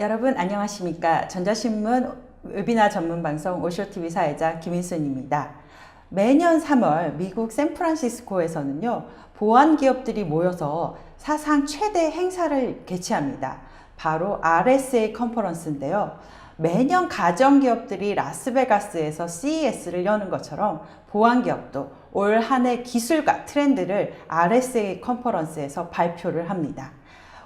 여러분 안녕하십니까. 전자신문 웨비나 전문 방송 오쇼TV 사회자 김인순입니다. 매년 3월 미국 샌프란시스코에서는요, 보안 기업들이 모여서 사상 최대 행사를 개최합니다. 바로 RSA 컨퍼런스인데요. 매년 가정기업들이 라스베가스에서 CES를 여는 것처럼 보안기업도 올 한 해 기술과 트렌드를 RSA 컨퍼런스에서 발표를 합니다.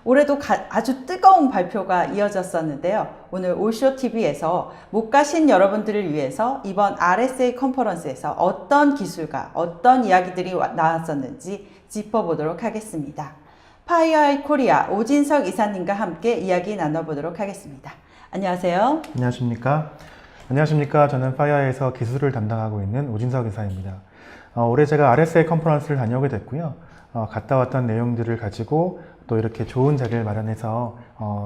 올해도 아주 뜨거운 발표가 이어졌었는데요. 오늘 오쇼TV에서 못 가신 여러분들을 위해서 이번 RSA 컨퍼런스에서 어떤 기술과 어떤 이야기들이 나왔었는지 짚어보도록 하겠습니다. 파이어아이 코리아 오진석 이사님과 함께 이야기 나눠보도록 하겠습니다. 안녕하세요. 안녕하십니까. 안녕하십니까. 저는 파이어에서 기술을 담당하고 있는 오진석 이사입니다. 올해 제가 RSA 컨퍼런스를 다녀오게 됐고요. 갔다 왔던 내용들을 가지고 또 이렇게 좋은 자리를 마련해서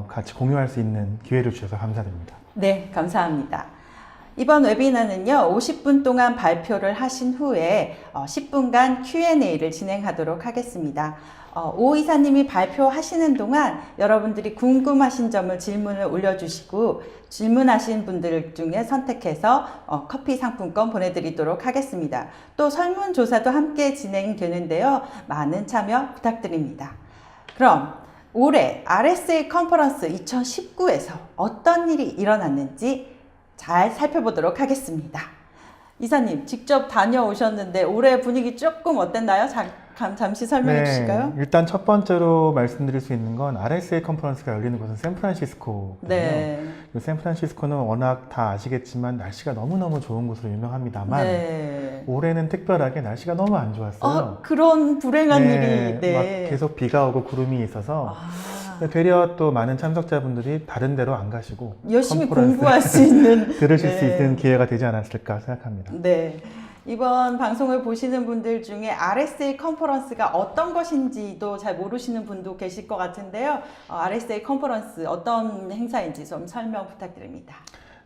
같이 공유할 수 있는 기회를 주셔서 감사드립니다. 네, 감사합니다. 이번 웨비나는요, 50분 동안 발표를 하신 후에 10분간 Q&A를 진행하도록 하겠습니다. 오 이사님이 발표하시는 동안 여러분들이 궁금하신 점을 질문을 올려주시고 질문하신 분들 중에 선택해서 커피 상품권 보내드리도록 하겠습니다. 또 설문조사도 함께 진행되는데요. 많은 참여 부탁드립니다. 그럼 올해 RSA 컨퍼런스 2019에서 어떤 일이 일어났는지 잘 살펴보도록 하겠습니다. 이사님 직접 다녀오셨는데 올해 분위기 조금 어땠나요? 잠시 설명해 주실까요? 일단 첫 번째로 말씀드릴 수 있는 건 RSA 컨퍼런스가 열리는 곳은 샌프란시스코거든요. 네. 샌프란시스코는 워낙 다 아시겠지만 날씨가 너무너무 좋은 곳으로 유명합니다만 네. 올해는 특별하게 날씨가 너무 안 좋았어요. 그런 불행한 일이 막 계속 비가 오고 구름이 있어서 되려 또 많은 참석자분들이 다른 데로 안 가시고 열심히 공부할 수 있는 들으실 수 있는 기회가 되지 않았을까 생각합니다. 네. 이번 방송을 보시는 분들 중에 RSA 컨퍼런스가 어떤 것인지도 잘 모르시는 분도 계실 것 같은데요. RSA 컨퍼런스 어떤 행사인지 좀 설명 부탁드립니다.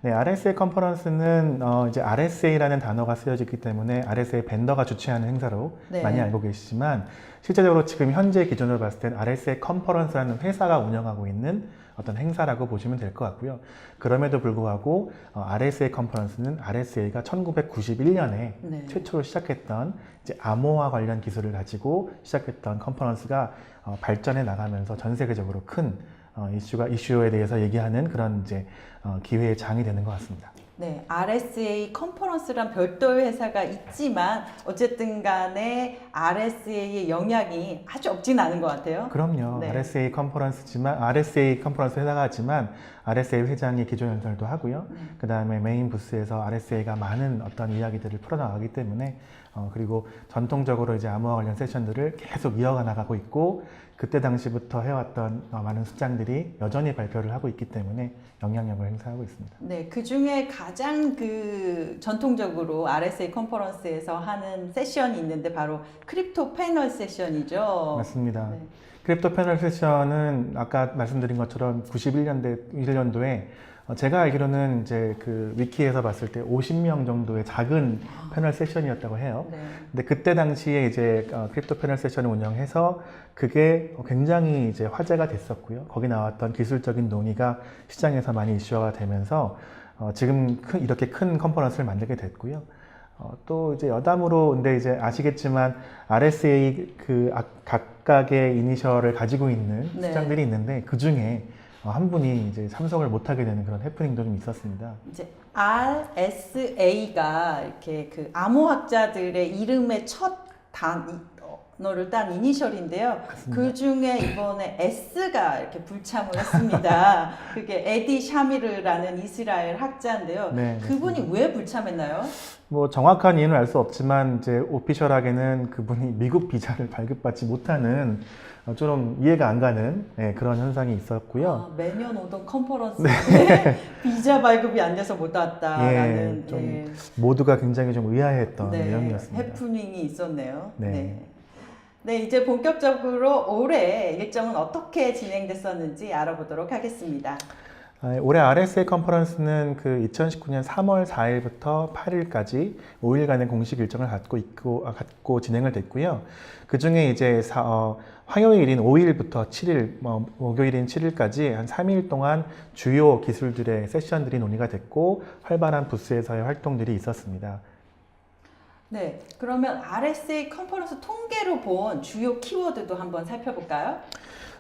네, RSA 컨퍼런스는 이제 RSA라는 단어가 쓰여졌기 때문에 RSA 벤더가 주최하는 행사로 많이 알고 계시지만 실제적으로 지금 현재 기준으로 봤을 땐 RSA 컨퍼런스라는 회사가 운영하고 있는 어떤 행사라고 보시면 될 것 같고요. 그럼에도 불구하고 RSA 컨퍼런스는 RSA가 1991년에 최초로 시작했던 이제 암호화 관련 기술을 가지고 시작했던 컨퍼런스가 발전해 나가면서 전 세계적으로 큰 이슈에 대해서 얘기하는 그런 이제 기회의 장이 되는 것 같습니다. 네, RSA 컨퍼런스란 별도의 회사가 있지만 어쨌든 간에 RSA의 영향이 아주 없진 않은 것 같아요. 그럼요. 네. RSA 컨퍼런스 회사가지만 RSA 회장이 기조 연설도 하고요. 그 다음에 메인 부스에서 RSA가 많은 어떤 이야기들을 풀어나가기 때문에 그리고 전통적으로 이제 암호화 관련 세션들을 계속 이어가 나가고 있고 그때 당시부터 해왔던 많은 수장들이 여전히 발표를 하고 있기 때문에 영향력을 행사하고 있습니다. 네, 그 중에 가장 전통적으로 RSA 컨퍼런스에서 하는 세션이 있는데 바로 크립토 패널 세션이죠. 맞습니다. 네. 크립토 패널 세션은 아까 말씀드린 것처럼 91년도에 제가 알기로는 이제 그 위키에서 봤을 때 50명 정도의 작은 패널 세션이었다고 해요. 네. 근데 그때 당시에 이제 크립토 패널 세션을 운영해서 그게 굉장히 이제 화제가 됐었고요. 거기 나왔던 기술적인 논의가 시장에서 많이 이슈화가 되면서 지금 이렇게 큰 컨퍼런스를 만들게 됐고요. 또 이제 여담으로 근데 이제 아시겠지만 RSA 각각의 이니셜을 가지고 있는 수장들이 있는데 그 중에 한 분이 이제 참석을 못하게 되는 그런 해프닝도 좀 있었습니다. 이제 RSA가 이렇게 그 암호학자들의 이름의 첫 단어를 딴 이니셜인데요. 그 중에 이번에 S가 이렇게 불참을 했습니다. 그게 에디 샤미르라는 이스라엘 학자인데요. 네, 그분이 왜 불참했나요? 뭐 정확한 이유는 알 수 없지만 이제 오피셜하게는 그분이 미국 비자를 발급받지 못하는 좀 이해가 안 가는 그런 현상이 있었고요. 매년 오던 컨퍼런스에 비자 발급이 안 돼서 못 왔다라는 좀 모두가 굉장히 좀 의아했던 내용이었습니다. 해프닝이 있었네요. 네. 네, 이제 본격적으로 올해 일정은 어떻게 진행됐었는지 알아보도록 하겠습니다. 올해 RSA 컨퍼런스는 그 2019년 3월 4일부터 8일까지 5일간의 공식 일정을 갖고 진행을 됐고요. 그 중에 이제 화요일인 5일부터 7일, 목요일인 7일까지 한 3일 동안 주요 기술들의 세션들이 논의가 됐고 활발한 부스에서의 활동들이 있었습니다. 네, 그러면 RSA 컨퍼런스 통계로 본 주요 키워드도 한번 살펴볼까요?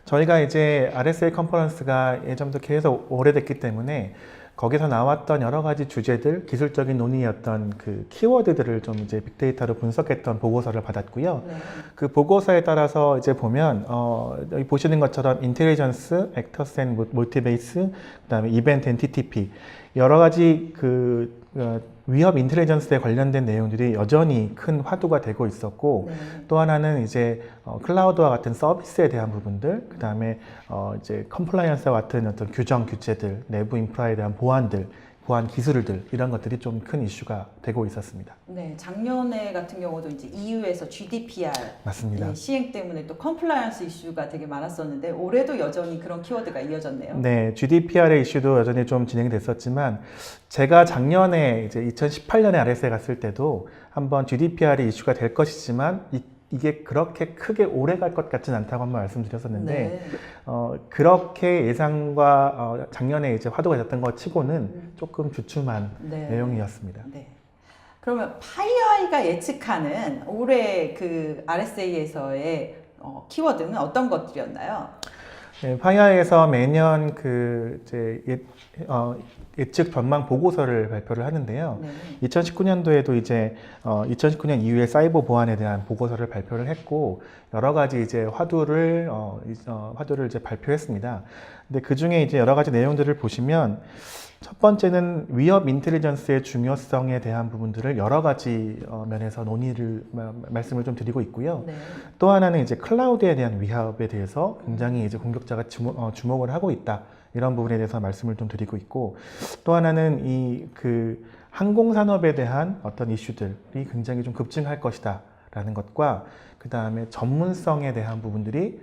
저희가 이제 RSA 컨퍼런스가 예전부터 계속 오래됐기 때문에 거기서 나왔던 여러 가지 주제들, 기술적인 논의였던 그 키워드들을 좀 이제 빅데이터로 분석했던 보고서를 받았고요. 네. 그 보고서에 따라서 이제 보면 여기 보시는 것처럼 인텔리전스, 액터스 앤 모티베이스, 그다음에 이벤트 앤 TTP 여러 가지 위협 인텔리전스에 관련된 내용들이 여전히 큰 화두가 되고 있었고 네. 또 하나는 이제 클라우드와 같은 서비스에 대한 부분들, 그 다음에 이제 컴플라이언스와 같은 어떤 규정, 규제들, 내부 인프라에 대한 보안 기술들 이런 것들이 좀 큰 이슈가 되고 있었습니다. 네, 작년에 같은 경우도 이제 EU에서 GDPR 맞습니다. 시행 때문에 또 컴플라이언스 이슈가 되게 많았었는데 올해도 여전히 그런 키워드가 이어졌네요. 네, GDPR의 이슈도 여전히 좀 진행이 됐었지만 제가 작년에 이제 2018년에 RS에 갔을 때도 한번 GDPR이 이슈가 될 것이지만 이게 그렇게 크게 오래 갈 것 같지는 않다고 한번 말씀드렸었는데 네. 그렇게 예상과 작년에 이제 화두가 됐던 것 치고는 조금 주춤한 네. 내용이었습니다. 네. 그러면 파이어아이가 예측하는 올해 그 RSA에서의 키워드는 어떤 것들이었나요? 네, 파이어에서 매년 예측 전망 보고서를 발표를 하는데요. 네. 2019년도에도 이제 2019년 이후의 사이버 보안에 대한 보고서를 발표를 했고 여러 가지 이제 화두를 이제 발표했습니다. 근데 그 중에 이제 여러 가지 내용들을 보시면 첫 번째는 위협 인텔리전스의 중요성에 대한 부분들을 여러 가지 면에서 말씀을 좀 드리고 있고요. 네. 또 하나는 이제 클라우드에 대한 위협에 대해서 굉장히 이제 공격자가 주목을 하고 있다. 이런 부분에 대해서 말씀을 좀 드리고 있고 또 하나는 항공 산업에 대한 어떤 이슈들이 굉장히 좀 급증할 것이다 라는 것과 그 다음에 전문성에 대한 부분들이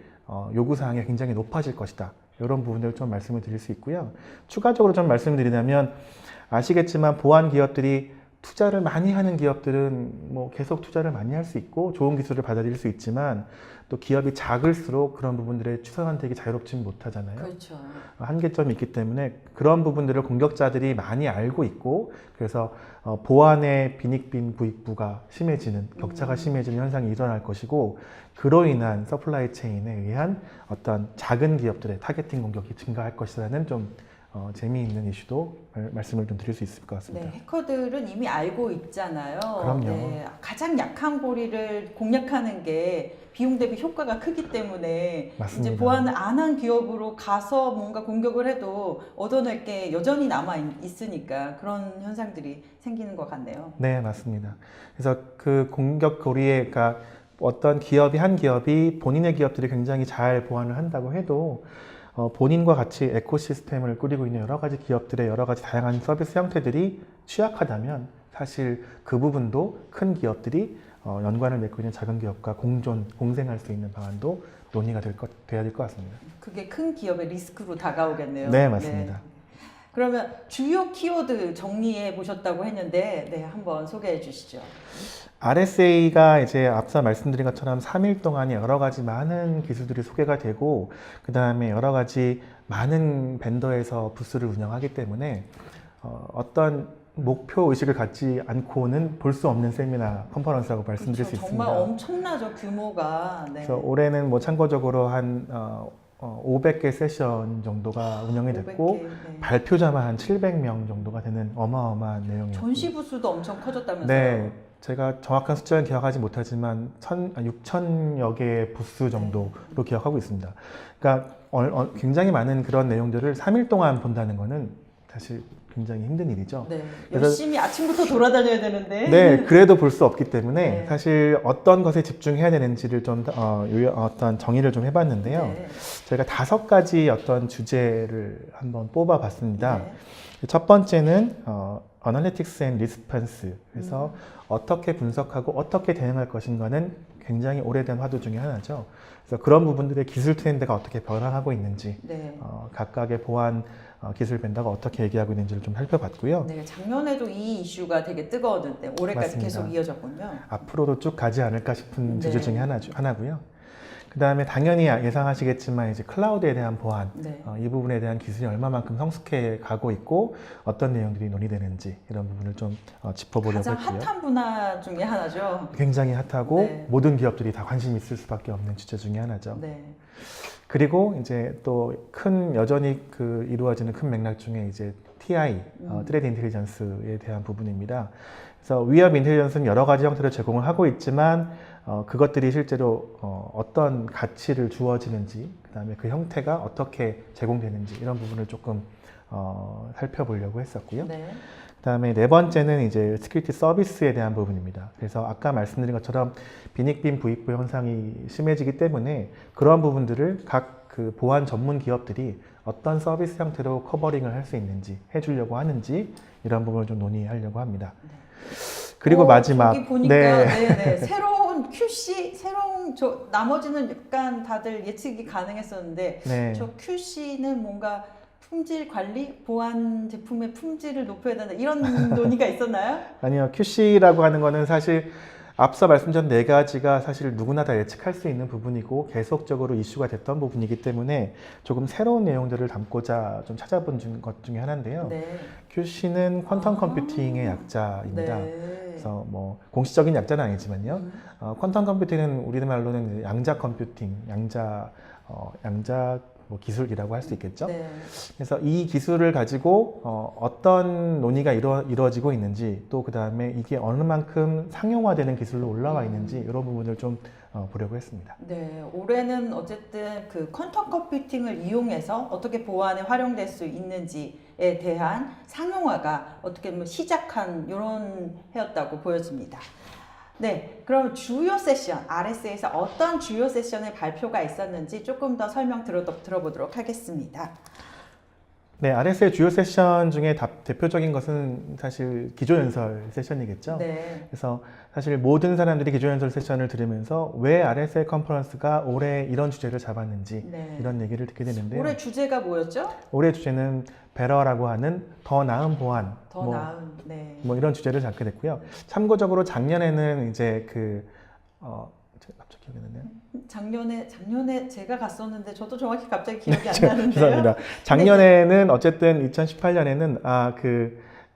요구사항이 굉장히 높아질 것이다 이런 부분들을 좀 말씀을 드릴 수 있고요. 추가적으로 좀 말씀드리자면 아시겠지만 보안 기업들이 투자를 많이 하는 기업들은 뭐 계속 투자를 많이 할 수 있고 좋은 기술을 받아들일 수 있지만 또 기업이 작을수록 그런 부분들의 추선 선택이 자유롭지는 못하잖아요. 그렇죠. 한계점이 있기 때문에 그런 부분들을 공격자들이 많이 알고 있고 그래서 보안의 빈익빈 부익부가 심해지는 격차가 심해지는 현상이 일어날 것이고 그로 인한 서플라이 체인에 의한 어떤 작은 기업들의 타겟팅 공격이 증가할 것이라는 좀 재미있는 이슈도 말씀을 좀 드릴 수 있을 것 같습니다. 네, 해커들은 이미 알고 있잖아요. 그럼요. 네, 가장 약한 고리를 공략하는 게 비용 대비 효과가 크기 때문에 맞습니다. 이제 보안을 안 한 기업으로 가서 뭔가 공격을 해도 얻어낼 게 여전히 남아 있으니까 그런 현상들이 생기는 것 같네요. 네, 맞습니다. 그래서 그 공격 고리에 그러니까 어떤 한 기업이 본인의 기업들이 굉장히 잘 보안을 한다고 해도 본인과 같이 에코시스템을 꾸리고 있는 여러 가지 기업들의 여러 가지 다양한 서비스 형태들이 취약하다면 사실 그 부분도 큰 기업들이 연관을 맺고 있는 작은 기업과 공생할 수 있는 방안도 논의가 돼야 될 것 같습니다. 그게 큰 기업의 리스크로 다가오겠네요. 네, 맞습니다. 네. 그러면 주요 키워드 정리해 보셨다고 했는데 네, 한번 소개해 주시죠. RSA가 이제 앞서 말씀드린 것처럼 3일 동안 여러 가지 많은 기술들이 소개가 되고 그 다음에 여러 가지 많은 벤더에서 부스를 운영하기 때문에 어떤 목표 의식을 갖지 않고는 볼 수 없는 세미나 컨퍼런스라고 말씀드릴 수 있습니다. 정말 엄청나죠, 규모가. 네. 그래서 올해는 뭐 참고적으로 한 500개 세션 정도가 운영이 됐고 500개, 네. 발표자만 한 700명 정도가 되는 어마어마한 내용이었고 전시 부스도 엄청 커졌다면서요? 네, 제가 정확한 숫자는 기억하지 못하지만 6,000여 개의 부스 정도로 기억하고 있습니다. 그러니까 굉장히 많은 그런 내용들을 3일 동안 본다는 거는 사실 굉장히 힘든 일이죠. 네, 그래서 열심히 아침부터 돌아다녀야 되는데. 네, 그래도 볼 수 없기 때문에 네. 사실 어떤 것에 집중해야 되는지를 좀 어떤 정의를 좀 해봤는데요. 네. 저희가 5가지 어떤 주제를 한번 뽑아봤습니다. 네. 첫 번째는 Analytics and Response. 그래서 어떻게 분석하고 어떻게 대응할 것인가는 굉장히 오래된 화두 중에 하나죠. 그래서 그런 부분들의 기술 트렌드가 어떻게 변화하고 있는지, 네. 각각의 보안 기술 벤더가 어떻게 얘기하고 있는지를 좀 살펴봤고요. 네, 작년에도 이 이슈가 되게 뜨거웠는데 올해까지 맞습니다. 계속 이어졌군요. 앞으로도 쭉 가지 않을까 싶은 네. 주제 중에 하나고요. 그 다음에 당연히 예상하시겠지만 이제 클라우드에 대한 보안, 네. 이 부분에 대한 기술이 얼마만큼 성숙해 가고 있고 어떤 내용들이 논의되는지 이런 부분을 좀 짚어보려고 가장 했고요. 핫한 분야 중에 하나죠. 굉장히 핫하고 네. 모든 기업들이 다 관심 있을 수밖에 없는 주제 중에 하나죠. 네. 그리고 이제 또 여전히 이루어지는 큰 맥락 중에 이제 TI, 트레이드 인텔리전스에 대한 부분입니다. 그래서 위협 인텔리전스는 여러 가지 형태로 제공을 하고 있지만 그것들이 실제로 어떤 가치를 주어지는지, 그다음에 그 형태가 어떻게 제공되는지 이런 부분을 조금 살펴보려고 했었고요. 네. 그다음에 네 번째는 이제 시큐리티 서비스에 대한 부분입니다. 그래서 아까 말씀드린 것처럼 빈익빈 부익부 현상이 심해지기 때문에 그러한 부분들을 각 보안 전문 기업들이 어떤 서비스 형태로 커버링을 할 수 있는지 해주려고 하는지 이런 부분을 좀 논의하려고 합니다. 네. 그리고 마지막 저기 보니까 네. 새로운 QC, 나머지는 약간 다들 예측이 가능했었는데 네. 저 QC는 뭔가 품질 관리, 보안 제품의 품질을 높여야 된다 이런 논의가 있었나요? 아니요, QC라고 하는 거는 사실 앞서 말씀드린 네 가지가 사실 누구나 다 예측할 수 있는 부분이고 계속적으로 이슈가 됐던 부분이기 때문에 조금 새로운 내용들을 담고자 좀 찾아본 것 중에 하나인데요. 네. QC는 쿼텀 컴퓨팅의 약자입니다. 네. 그래서 뭐 공식적인 약자는 아니지만요. 쿼텀 컴퓨팅은 우리말로는 양자 컴퓨팅, 양자 뭐 기술이라고 할 수 있겠죠. 네. 그래서 이 기술을 가지고 어떤 논의가 이루어지고 있는지, 또 그 다음에 이게 어느 만큼 상용화되는 기술로 올라와 있는지 이런 부분을 좀 보려고 했습니다. 네, 올해는 어쨌든 퀀텀 컴퓨팅을 이용해서 어떻게 보안에 활용될 수 있는지에 대한 상용화가 어떻게 보면 시작한 이런 해였다고 보여집니다. 네, 그럼 주요 세션, RSA에서 어떤 주요 세션의 발표가 있었는지 조금 더 설명 들어보도록 하겠습니다. 네, RSA 주요 세션 중에 대표적인 것은 사실 기조연설 세션이겠죠. 네. 그래서 사실 모든 사람들이 기조연설 세션을 들으면서 왜 RSA 컨퍼런스가 올해 이런 주제를 잡았는지 네. 이런 얘기를 듣게 되는데요. 올해 주제가 뭐였죠? 올해 주제는 베러라고 하는 더 나은 보안, 더 나은, 네. 뭐 이런 주제를 잡게 됐고요. 참고적으로 작년에는 이제 갑자기 기억이 안 나네요. 작년에 제가 갔었는데 저도 정확히 갑자기 기억이 안 나는데요. 죄송합니다. 작년에는 어쨌든 2018년에는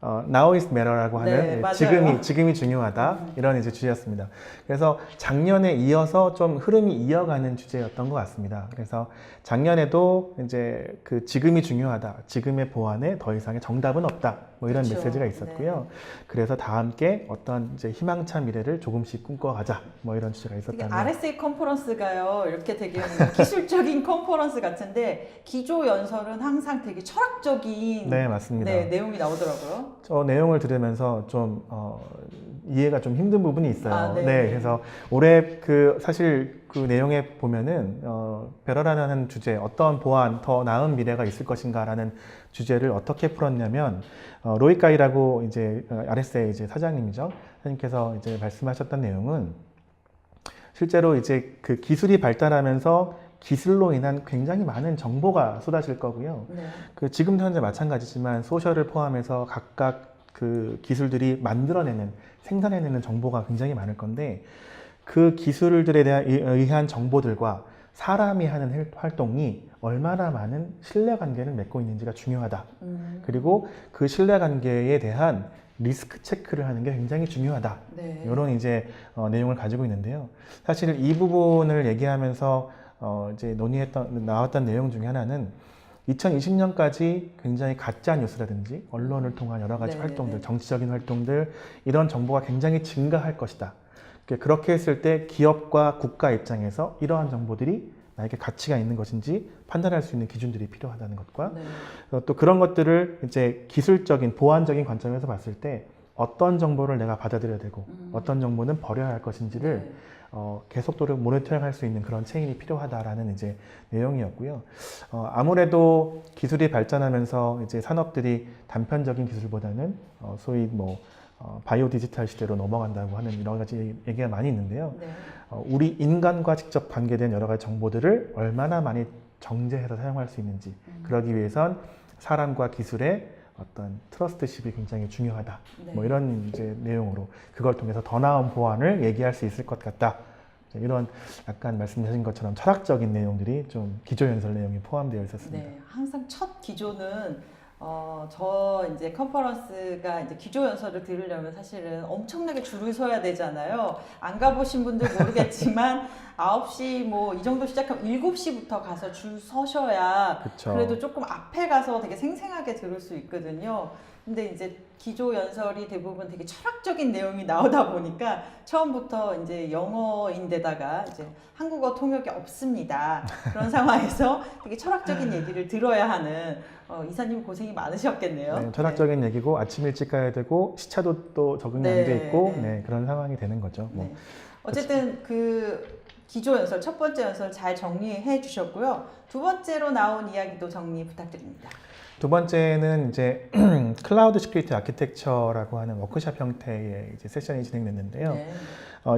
Now is matter라고 하는 네, 맞아요. 지금이 중요하다 이런 이제 주제였습니다. 그래서 작년에 이어서 좀 흐름이 이어가는 주제였던 것 같습니다. 그래서 작년에도 이제 지금이 중요하다, 지금의 보안에 더 이상의 정답은 없다, 뭐 이런 그렇죠. 메시지가 있었고요. 네. 그래서 다 함께 어떤 이제 희망찬 미래를 조금씩 꿈꿔가자, 뭐 이런 주제가 있었다면. RSA 컨퍼런스가요, 이렇게 되게 기술적인 컨퍼런스 같은데 기조 연설은 항상 되게 철학적인 네, 맞습니다. 네, 내용이 나오더라고요. 저 내용을 들으면서 좀 이해가 좀 힘든 부분이 있어요. 네. 네, 그래서 올해 사실 그 내용에 보면은 베러라는 주제, 어떤 보안, 더 나은 미래가 있을 것인가라는 주제를 어떻게 풀었냐면 로이 까이라고 이제 RSA 이제 사장님이죠. 사장님께서 이제 말씀하셨던 내용은 실제로 이제 기술이 발달하면서 기술로 인한 굉장히 많은 정보가 쏟아질 거고요. 네. 지금 현재 마찬가지지만 소셜을 포함해서 각각 기술들이 만들어내는, 생산해내는 정보가 굉장히 많을 건데 그 기술들에 의한 정보들과 사람이 하는 활동이 얼마나 많은 신뢰관계를 맺고 있는지가 중요하다. 그리고 그 신뢰관계에 대한 리스크 체크를 하는 게 굉장히 중요하다. 네. 이런 이제 내용을 가지고 있는데요. 사실 이 부분을 얘기하면서 이제 나왔던 내용 중에 하나는 2020년까지 굉장히 가짜 뉴스라든지 언론을 통한 여러 가지 활동들, 정치적인 활동들, 이런 정보가 굉장히 증가할 것이다. 그렇게 했을 때 기업과 국가 입장에서 이러한 정보들이 나에게 가치가 있는 것인지 판단할 수 있는 기준들이 필요하다는 것과 또 그런 것들을 이제 기술적인, 보안적인 관점에서 봤을 때 어떤 정보를 내가 받아들여야 되고 어떤 정보는 버려야 할 것인지를 계속적으로 모니터링할 수 있는 그런 체인이 필요하다라는 이제 내용이었고요. 아무래도 기술이 발전하면서 이제 산업들이 단편적인 기술보다는 소위 바이오 디지털 시대로 넘어간다고 하는 여러 가지 얘기가 많이 있는데요. 네. 우리 인간과 직접 관계된 여러 가지 정보들을 얼마나 많이 정제해서 사용할 수 있는지, 그러기 위해선 사람과 기술의 어떤 트러스트십이 굉장히 중요하다. 네. 뭐 이런 이제 내용으로 그걸 통해서 더 나은 보안을 얘기할 수 있을 것 같다. 이런 약간 말씀하신 것처럼 철학적인 내용들이 좀 기조연설 내용이 포함되어 있었습니다. 네, 항상 첫 기조는 저 이제 컨퍼런스가 이제 기조 연설을 들으려면 사실은 엄청나게 줄을 서야 되잖아요. 안 가보신 분들 모르겠지만 9시 뭐 이 정도 시작하면 7시부터 가서 줄 서셔야 그쵸. 그래도 조금 앞에 가서 되게 생생하게 들을 수 있거든요. 근데 이제 기조 연설이 대부분 되게 철학적인 내용이 나오다 보니까 처음부터 이제 영어인데다가 이제 한국어 통역이 없습니다. 그런 상황에서 되게 철학적인 얘기를 들어야 하는 이사님 고생이 많으셨겠네요. 네, 철학적인 얘기고 아침 일찍 가야 되고 시차도 또 적응이 안 돼 있고 네, 그런 상황이 되는 거죠. 뭐. 네. 어쨌든 그 기조 연설 첫 번째 연설 잘 정리해 주셨고요. 두 번째로 나온 이야기도 정리 부탁드립니다. 두 번째는 이제 클라우드 시큐리티 아키텍처라고 하는 워크숍 형태의 이제 세션이 진행됐는데요. 네.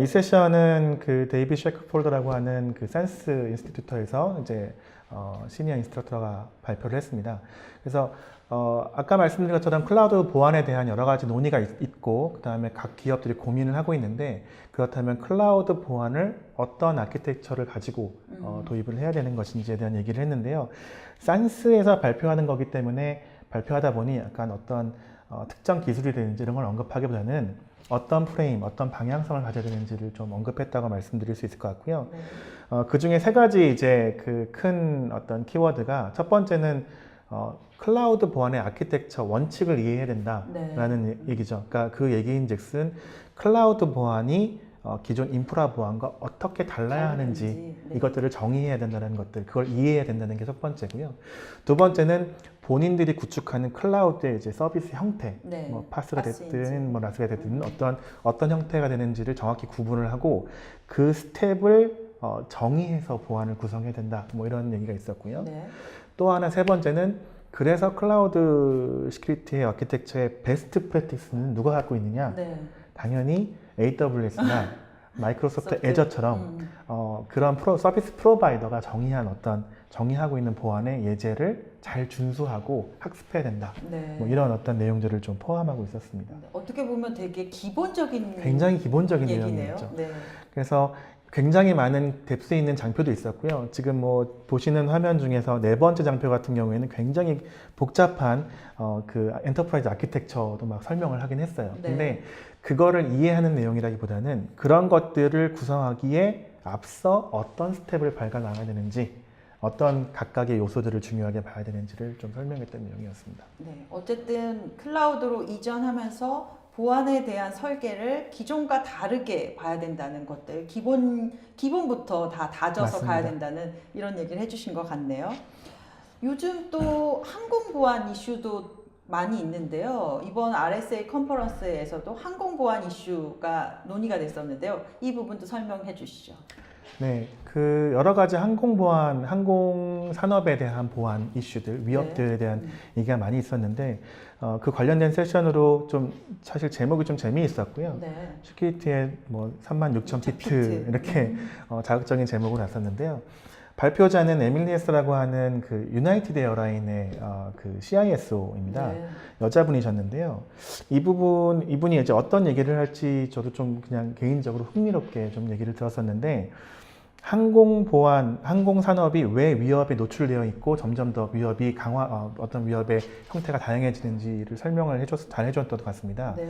이 세션은 그 데이비 셰크폴더라고 하는 그 산스 인스티튜터에서 이제 시니어 인스트럭터가 발표를 했습니다. 그래서 아까 말씀드린 것처럼 클라우드 보안에 대한 여러 가지 논의가 있고 그 다음에 각 기업들이 고민을 하고 있는데 그렇다면 클라우드 보안을 어떤 아키텍처를 가지고 도입을 해야 되는 것인지에 대한 얘기를 했는데요. 산스에서 발표하는 거기 때문에 발표하다 보니 약간 어떤 특정 기술이라든지 이런 걸 언급하기보다는 어떤 프레임, 어떤 방향성을 가져야 되는지를 좀 언급했다고 말씀드릴 수 있을 것 같고요. 네. 그 중에 세 가지 이제 그 큰 어떤 키워드가 첫 번째는 클라우드 보안의 아키텍처 원칙을 이해해야 된다라는 얘기죠. 그러니까 그 얘기인즉슨 클라우드 보안이 기존 인프라 보안과 어떻게 달라야 하는지 네. 이것들을 정의해야 된다는 것들, 그걸 이해해야 된다는 게 첫 번째고요. 두 번째는 본인들이 구축하는 클라우드의 이제 서비스 형태, 네. 뭐 파스가 파스인지. 됐든 뭐 라스가 됐든 어떤 형태가 되는지를 정확히 구분을 하고 그 스텝을 정의해서 보안을 구성해야 된다. 뭐 이런 얘기가 있었고요. 네. 또 하나 세 번째는 그래서 클라우드 시큐리티의 아키텍처의 베스트 프랙티스는 누가 갖고 있느냐? 네. 당연히 AWS나 마이크로소프트 소프트. 애저처럼 그런 서비스 프로바이더가 정의하고 있는 보안의 예제를 잘 준수하고 학습해야 된다. 네. 뭐 이런 어떤 내용들을 좀 포함하고 있었습니다. 어떻게 보면 되게 기본적인 굉장히 기본적인 얘기네요. 내용이었죠. 네. 그래서 굉장히 많은 뎁스 있는 장표도 있었고요. 지금 뭐 보시는 화면 중에서 네 번째 장표 같은 경우에는 굉장히 복잡한 그 엔터프라이즈 아키텍처도 막 설명을 하긴 했어요. 네. 근데 그거를 이해하는 내용이라기보다는 그런 것들을 구성하기에 앞서 어떤 스텝을 밟아 나가야 되는지 어떤 각각의 요소들을 중요하게 봐야 되는지를 좀 설명했던 내용이었습니다. 네. 어쨌든 클라우드로 이전하면서 보안에 대한 설계를 기존과 다르게 봐야 된다는 것들, 기본부터 다 다져서 맞습니다. 가야 된다는 이런 얘기를 해주신 것 같네요. 요즘 또 항공 보안 이슈도 많이 있는데요. 이번 RSA 컨퍼런스에서도 항공 보안 이슈가 논의가 됐었는데요. 이 부분도 설명해 주시죠. 네, 그 여러 가지 항공 산업에 대한 보안 이슈들, 위협들에 대한 얘기가 많이 있었는데 그 관련된 세션으로 좀 사실 제목이 좀 재미있었고요. 네. 시큐리티의 뭐 36,000 피트 피트. 이렇게 자극적인 제목으로 났었는데요. 발표자는 에밀리에스라고 하는 그 유나이티드 에어라인의 그 CISO입니다. 네. 여자분이셨는데요. 이분이 이제 어떤 얘기를 할지 저도 좀 그냥 개인적으로 흥미롭게 좀 얘기를 들었었는데 항공 산업이 왜 위협에 노출되어 있고 점점 더 위협이 어떤 위협의 형태가 다양해지는지를 설명을 잘 해줬던 것 같습니다. 네.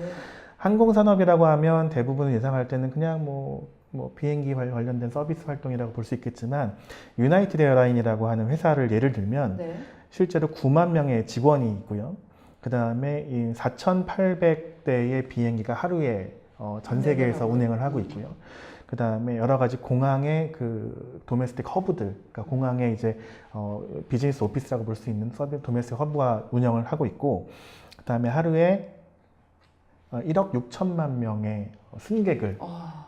항공 산업이라고 하면 대부분 예상할 때는 그냥 뭐 비행기 관련된 서비스 활동이라고 볼 수 있겠지만 유나이티드 에어라인이라고 하는 회사를 예를 들면 네. 실제로 9만 명의 직원이 있고요. 그 다음에 4,800대의 비행기가 하루에 전 세계에서 운행을 하고 있고요. 그 다음에 여러 가지 공항의 그 도메스틱 허브들, 그러니까 공항의 이제 비즈니스 오피스라고 볼 수 있는 도메스틱 허브가 운영을 하고 있고, 그 다음에 하루에 1억 6천만 명의 승객을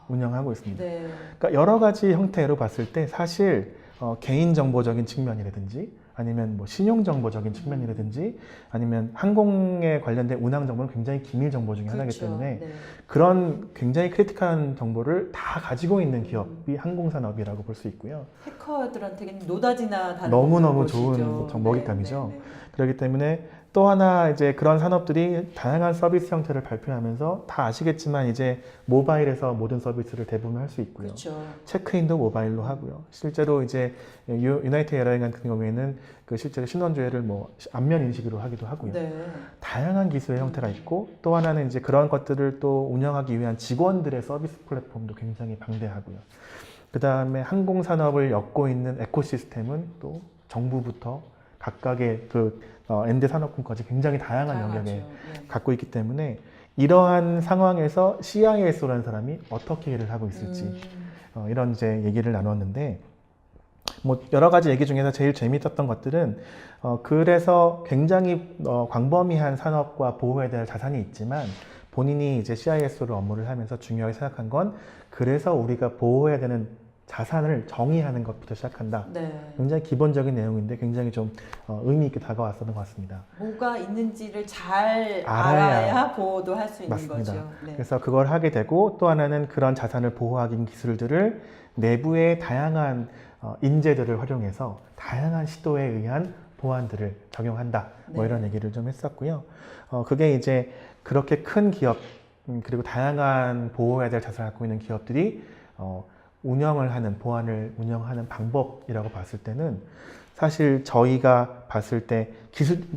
운영하고 있습니다. 네. 그러니까 여러 가지 형태로 봤을 때 사실 개인정보적인 측면이라든지 아니면 뭐 신용정보적인 측면이라든지 아니면 항공에 관련된 운항 정보는 굉장히 기밀 정보 중에 하나이기 그렇죠. 때문에 네. 그런 굉장히 크리티컬한 정보를 다 가지고 있는 기업이 항공산업이라고 볼 수 있고요. 해커들한테는 노다지나 다른 너무너무 곳이죠. 좋은 먹잇감이죠. 네, 네, 네. 그렇기 때문에 또 하나 이제 그런 산업들이 다양한 서비스 형태를 발표하면서 다 아시겠지만 이제 모바일에서 모든 서비스를 대부분 할 수 있고요. 그렇죠. 체크인도 모바일로 하고요. 실제로 이제 유나이티드 에어라인 같은 경우에는 그 실제로 신원조회를 뭐 안면 인식으로 하기도 하고요. 네. 다양한 기술의 형태가 있고 또 하나는 이제 그런 것들을 또 운영하기 위한 직원들의 서비스 플랫폼도 굉장히 방대하고요. 그 다음에 항공산업을 엮고 있는 에코시스템은 또 정부부터 각각의 그 엔드 산업군까지 굉장히 다양한 다양하죠. 영역에 네. 갖고 있기 때문에 이러한 상황에서 CISO라는 사람이 어떻게 일을 하고 있을지 이런 이제 얘기를 나눴는데 뭐 여러 가지 얘기 중에서 제일 재미있었던 것들은 그래서 굉장히 광범위한 산업과 보호에 대한 자산이 있지만 본인이 이제 CISO로 업무를 하면서 중요하게 생각한 건 그래서 우리가 보호해야 되는 자산을 정의하는 것부터 시작한다. 네. 굉장히 기본적인 내용인데 굉장히 좀 의미 있게 다가왔었던 것 같습니다. 뭐가 있는지를 잘 알아야 알아야 보호도 할 수 있는 맞습니다. 거죠. 네. 그래서 그걸 하게 되고 또 하나는 그런 자산을 보호하기 위한 기술들을 내부의 다양한 인재들을 활용해서 다양한 시도에 의한 보안들을 적용한다. 뭐 네. 이런 얘기를 좀 했었고요. 그게 이제 그렇게 큰 기업 그리고 다양한 보호해야 될 자산을 갖고 있는 기업들이 운영을 하는 보안을 운영하는 방법이라고 봤을 때는 사실 저희가 봤을 때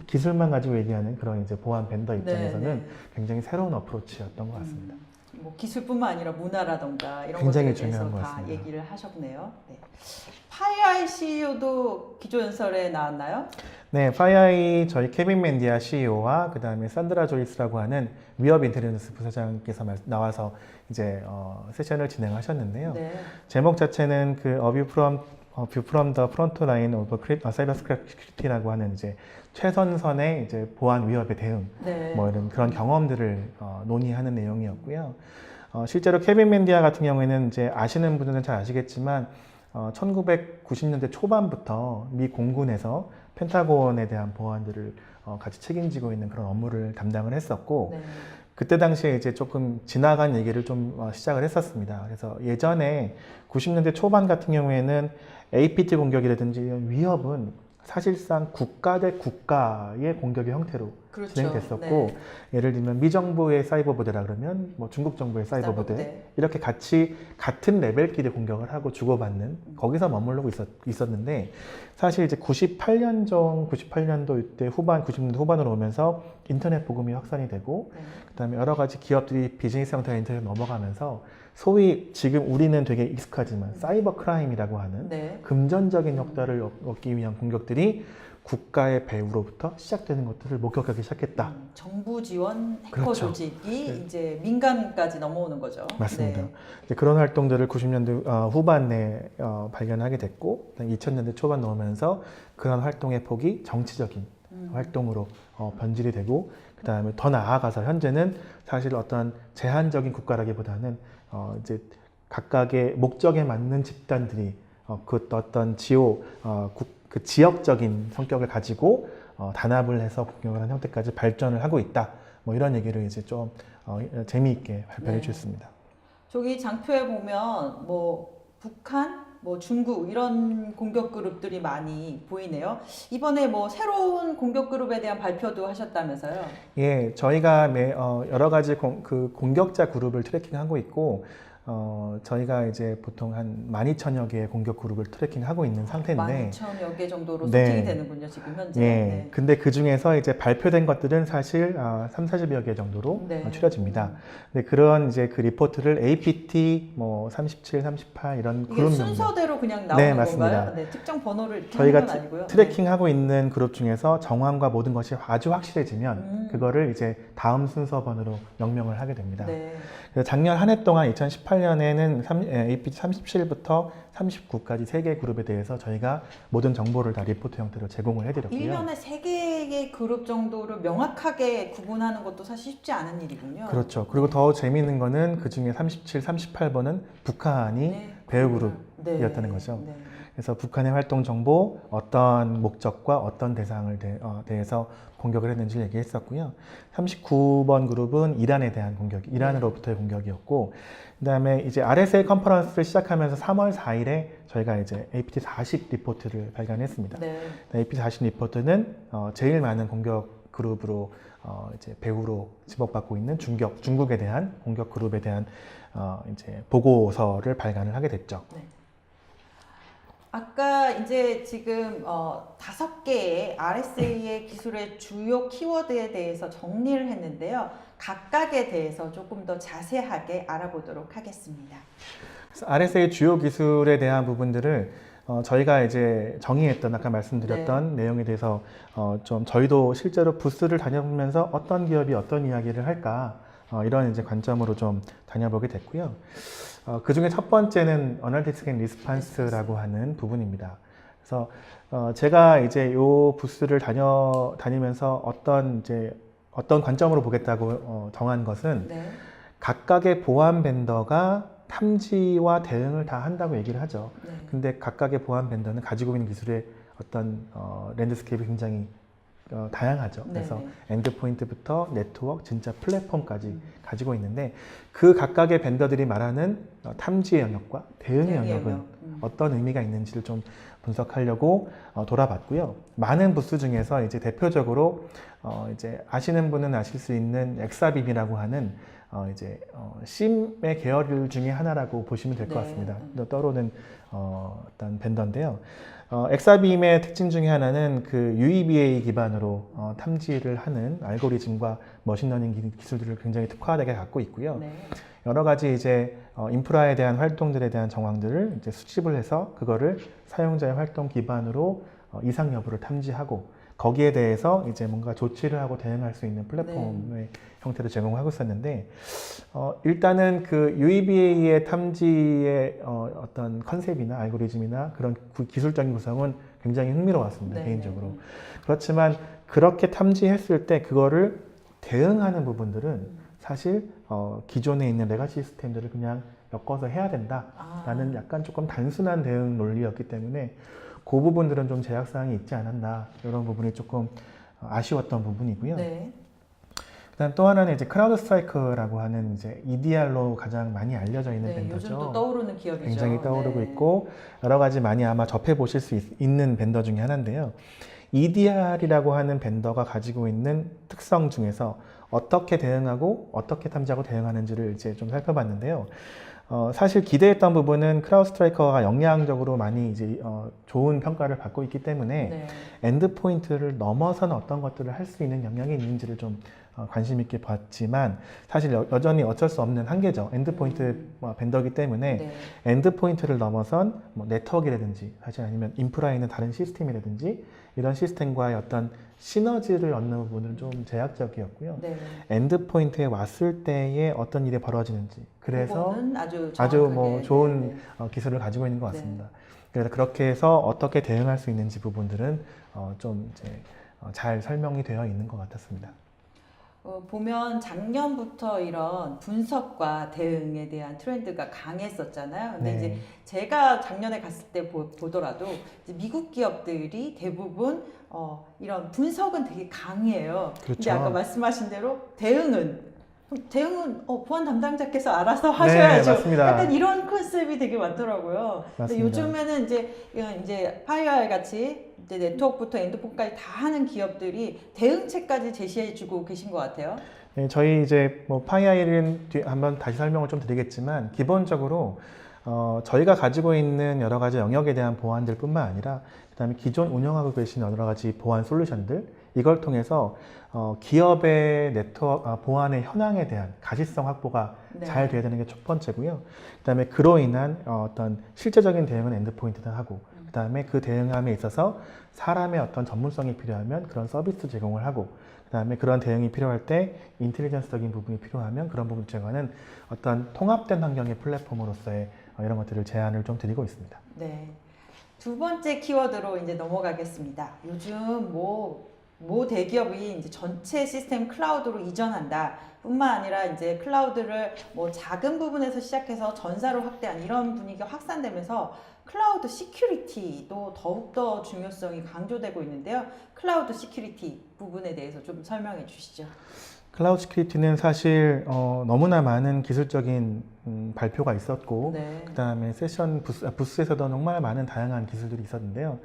기술만 가지고 얘기하는 그런 이제 보안 벤더 입장에서는 네, 네. 굉장히 새로운 어프로치였던 것 같습니다. 뭐 기술뿐만 아니라 문화라던가 이런 굉장히 것들에 대해서 중요한 것 다 같습니다. 얘기를 하셨네요. 네. 파이아이 CEO도 기조연설에 나왔나요? 네, 파이아이 저희 케빈 맨디아 CEO와 그 다음에 산드라 조이스라고 하는 위협 인텔리전스 부사장께서 나와서 이제 세션을 진행하셨는데요. 네. 제목 자체는 그 view from the front line of cyber security라고 하는 이제 최선선의 이제 보안 위협에 대응 네. 뭐 이런 그런 경험들을 논의하는 내용이었고요. 실제로 케빈 맨디아 같은 경우에는 이제 아시는 분들은 잘 아시겠지만 1990년대 초반부터 미 공군에서 펜타곤에 대한 보안들을 같이 책임지고 있는 그런 업무를 담당을 했었고 네. 그때 당시에 이제 조금 지나간 얘기를 좀 시작을 했었습니다. 그래서 예전에 90년대 초반 같은 경우에는 APT 공격이라든지 이런 위협은 사실상 국가 대 국가의 공격의 형태로 그렇죠. 진행됐었고 네. 예를 들면 미정부의 사이버 부대라 그러면 뭐 중국 정부의 사이버 부대 이렇게 같이 같은 레벨끼리 공격을 하고 주고받는 거기서 머무르고 있었는데 사실 이제 98년도 이때 후반 90년대 후반으로 오면서 인터넷 보급이 확산이 되고 네. 그다음에 여러 가지 기업들이 비즈니스 형태가 인터넷 넘어가면서 소위 지금 우리는 되게 익숙하지만 사이버 크라임이라고 하는 네. 금전적인 혁달을 얻기 위한 공격들이 국가의 배후로부터 시작되는 것들을 목격하기 시작했다. 정부 지원 해커 그렇죠. 조직이 네. 이제 민간까지 넘어오는 거죠. 맞습니다. 네. 이제 그런 활동들을 90년대 후반에 발견하게 됐고 2000년대 초반 넘으면서 그런 활동의 폭이 정치적인 활동으로 변질이 되고 그 다음에 더 나아가서 현재는 사실 어떤 제한적인 국가라기보다는 이제 각각의 목적에 맞는 집단들이 그 어떤 그 지역적인 성격을 가지고 단합을 해서 공격을 하는 형태까지 발전을 하고 있다. 뭐 이런 얘기를 이제 좀 재미있게 발표해 네. 주셨습니다. 저기 장표에 보면 뭐 북한, 뭐 중국 이런 공격 그룹들이 많이 보이네요. 이번에 뭐 새로운 공격 그룹에 대한 발표도 하셨다면서요? 예, 저희가 여러 가지 공격자 그룹을 트래킹하고 있고 저희가 이제 보통 한 12,000여 개의 공격 그룹을 트래킹하고 있는 상태인데 12,000여 개 정도로 네. 소팅이 되는군요, 지금 현재. 예, 네. 근데 그 중에서 이제 발표된 것들은 사실 30-40여 개 정도로 네. 추려집니다. 근데 그런 이제 그 리포트를 APT 뭐 37, 38 이런 이게 그룹 순서대로 그냥 나오는 네, 맞습니다. 건가요? 네, 특정 번호를 이렇게 저희가 하는 건 아니고요. 트래킹하고 있는 그룹 중에서 정황과 모든 것이 아주 확실해지면 그거를 이제 다음 순서 번호로 명명을 하게 됩니다. 네. 그래서 작년 한 해 동안 2018년에는 APT 37부터 39까지 3개 그룹에 대해서 저희가 모든 정보를 다 리포트 형태로 제공을 해드렸고요. 1년에 3개의 그룹 정도를 명확하게 구분하는 것도 사실 쉽지 않은 일이군요. 그렇죠. 그리고 더 재미있는 거는 그 중에 37, 38번은 북한이 네, 배후 그룹이었다는 거죠. 네. 그래서 북한의 활동 정보, 어떤 목적과 어떤 대상을 대해서 공격을 했는지를 얘기했었고요. 39번 그룹은 이란에 대한 공격, 이란으로부터의 공격이었고, 그다음에 이제 RSA 컨퍼런스를 시작하면서 3월 4일에 저희가 이제 APT-40 리포트를 발간했습니다. 네. APT-40 리포트는 제일 많은 공격 그룹으로 이제 배후로 지목받고 있는 중국에 대한 공격 그룹에 대한 이제 보고서를 발간을 하게 됐죠. 네. 아까 이제 지금 5개의 RSA의 기술의 주요 키워드에 대해서 정리를 했는데요. 각각에 대해서 조금 더 자세하게 알아보도록 하겠습니다. 그래서 RSA 주요 기술에 대한 부분들을 저희가 이제 정의했던 아까 말씀드렸던 내용에 대해서 좀 저희도 실제로 부스를 다녀보면서 어떤 기업이 어떤 이야기를 할까 이런 이제 관점으로 좀 다녀보게 됐고요. 그 중에 첫 번째는 Analytics and Response라고 하는 부분입니다. 그래서 제가 이제 요 부스를 다니면서 어떤 관점으로 보겠다고 정한 것은 네. 각각의 보안 벤더가 탐지와 대응을 다 한다고 얘기를 하죠. 네. 근데 각각의 보안 벤더는 가지고 있는 기술의 어떤 랜드스케이프가 굉장히 다양하죠. 그래서 네네. 엔드포인트부터 네트워크, 진짜 플랫폼까지 가지고 있는데 그 각각의 벤더들이 말하는 탐지의 영역과 대응의 영역은 어떤 의미가 있는지를 좀 분석하려고 돌아봤고요. 많은 부스 중에서 이제 대표적으로 이제 아시는 분은 아실 수 있는 엑사빔이라고 하는 심의 계열 중에 하나라고 보시면 될 것 같습니다. 떠오르는 어떤 벤더인데요. 엑사빔의 특징 중에 하나는 그 UEBA 기반으로 탐지를 하는 알고리즘과 머신러닝 기술들을 굉장히 특화되게 갖고 있고요. 네. 여러 가지 이제 인프라에 대한 활동들에 대한 정황들을 이제 수집을 해서 그거를 사용자의 활동 기반으로 이상 여부를 탐지하고 거기에 대해서 이제 뭔가 조치를 하고 대응할 수 있는 플랫폼의 형태로 제공하고 있었는데 일단은 그 UEBA의 탐지의 어떤 컨셉이나 알고리즘이나 그런 기술적인 구성은 굉장히 흥미로웠습니다. 네. 개인적으로. 그렇지만 그렇게 탐지했을 때 그거를 대응하는 부분들은 사실 기존에 있는 레가시 시스템들을 그냥 엮어서 해야 된다라는 약간 조금 단순한 대응 논리였기 때문에 그 부분들은 좀 제약사항이 있지 않았나 이런 부분이 조금 아쉬웠던 부분이고요. 네. 그다음 또 하나는 이제 크라우드 스트라이커라고 하는 이제 EDR로 가장 많이 알려져 있는 네, 벤더죠. 요즘 또 떠오르는 기업이죠. 굉장히 떠오르고 네. 있고 여러 가지 많이 아마 접해 보실 수 있는 벤더 중에 하나인데요. EDR이라고 하는 벤더가 가지고 있는 특성 중에서 어떻게 대응하고 어떻게 탐지하고 대응하는지를 이제 좀 살펴봤는데요. 사실 기대했던 부분은 크라우드 스트라이커가 역량적으로 많이 이제 좋은 평가를 받고 있기 때문에 네. 엔드포인트를 넘어서는 어떤 것들을 할 수 있는 역량이 있는지를 좀 관심 있게 봤지만 사실 여전히 어쩔 수 없는 한계죠. 엔드포인트 벤더기 때문에 네. 엔드포인트를 넘어선 뭐 네트워크라든지 사실 아니면 인프라에 있는 다른 시스템이라든지 이런 시스템과의 어떤 시너지를 얻는 부분은 좀 제약적이었고요. 네. 엔드포인트에 왔을 때에 어떤 일이 벌어지는지 그래서 그거는 아주 뭐 정확하게, 좋은 네. 기술을 가지고 있는 것 같습니다. 그래서 그렇게 해서 어떻게 대응할 수 있는지 부분들은 좀 이제 잘 설명이 되어 있는 것 같았습니다. 보면 작년부터 이런 분석과 대응에 대한 트렌드가 강했었잖아요. 근데 네. 이제 제가 작년에 갔을 때 보더라도 이제 미국 기업들이 대부분 이런 분석은 되게 강해요. 근데 그렇죠. 아까 말씀하신 대로 대응은 보안 담당자께서 알아서 하셔야죠. 네, 맞습니다. 약간 이런 컨셉이 되게 많더라고요. 근데 맞습니다. 요즘에는 이제 파이어알 같이 이제 네트워크부터 엔드폰까지 다 하는 기업들이 대응책까지 제시해주고 계신 것 같아요. 네, 저희 이제 뭐 파이아일은 한번 다시 설명을 좀 드리겠지만 기본적으로 저희가 가지고 있는 여러 가지 영역에 대한 보안들뿐만 아니라 그다음에 기존 운영하고 계신 여러 가지 보안 솔루션들 이걸 통해서 기업의 네트워크 보안의 현황에 대한 가시성 확보가 네. 잘 돼야 되는 게 첫 번째고요. 그다음에 그로 인한 어떤 실제적인 대응은 엔드포인트를 하고 그다음에 그 대응함에 있어서 사람의 어떤 전문성이 필요하면 그런 서비스 제공을 하고 그다음에 그런 대응이 필요할 때 인텔리전스적인 부분이 필요하면 그런 부분 제공하는 어떤 통합된 환경의 플랫폼으로서의 이런 것들을 제안을 좀 드리고 있습니다. 네. 두 번째 키워드로 이제 넘어가겠습니다. 요즘 뭐 모 대기업이 이제 전체 시스템 클라우드로 이전한다. 뿐만 아니라 이제 클라우드를 뭐 작은 부분에서 시작해서 전사로 확대한 이런 분위기가 확산되면서 클라우드 시큐리티도 더욱더 중요성이 강조되고 있는데요. 클라우드 시큐리티 부분에 대해서 좀 설명해 주시죠. 클라우드 시큐리티는 사실 너무나 많은 기술적인 발표가 있었고 네. 그 다음에 세션 부스에서도 정말 많은 다양한 기술들이 있었는데요.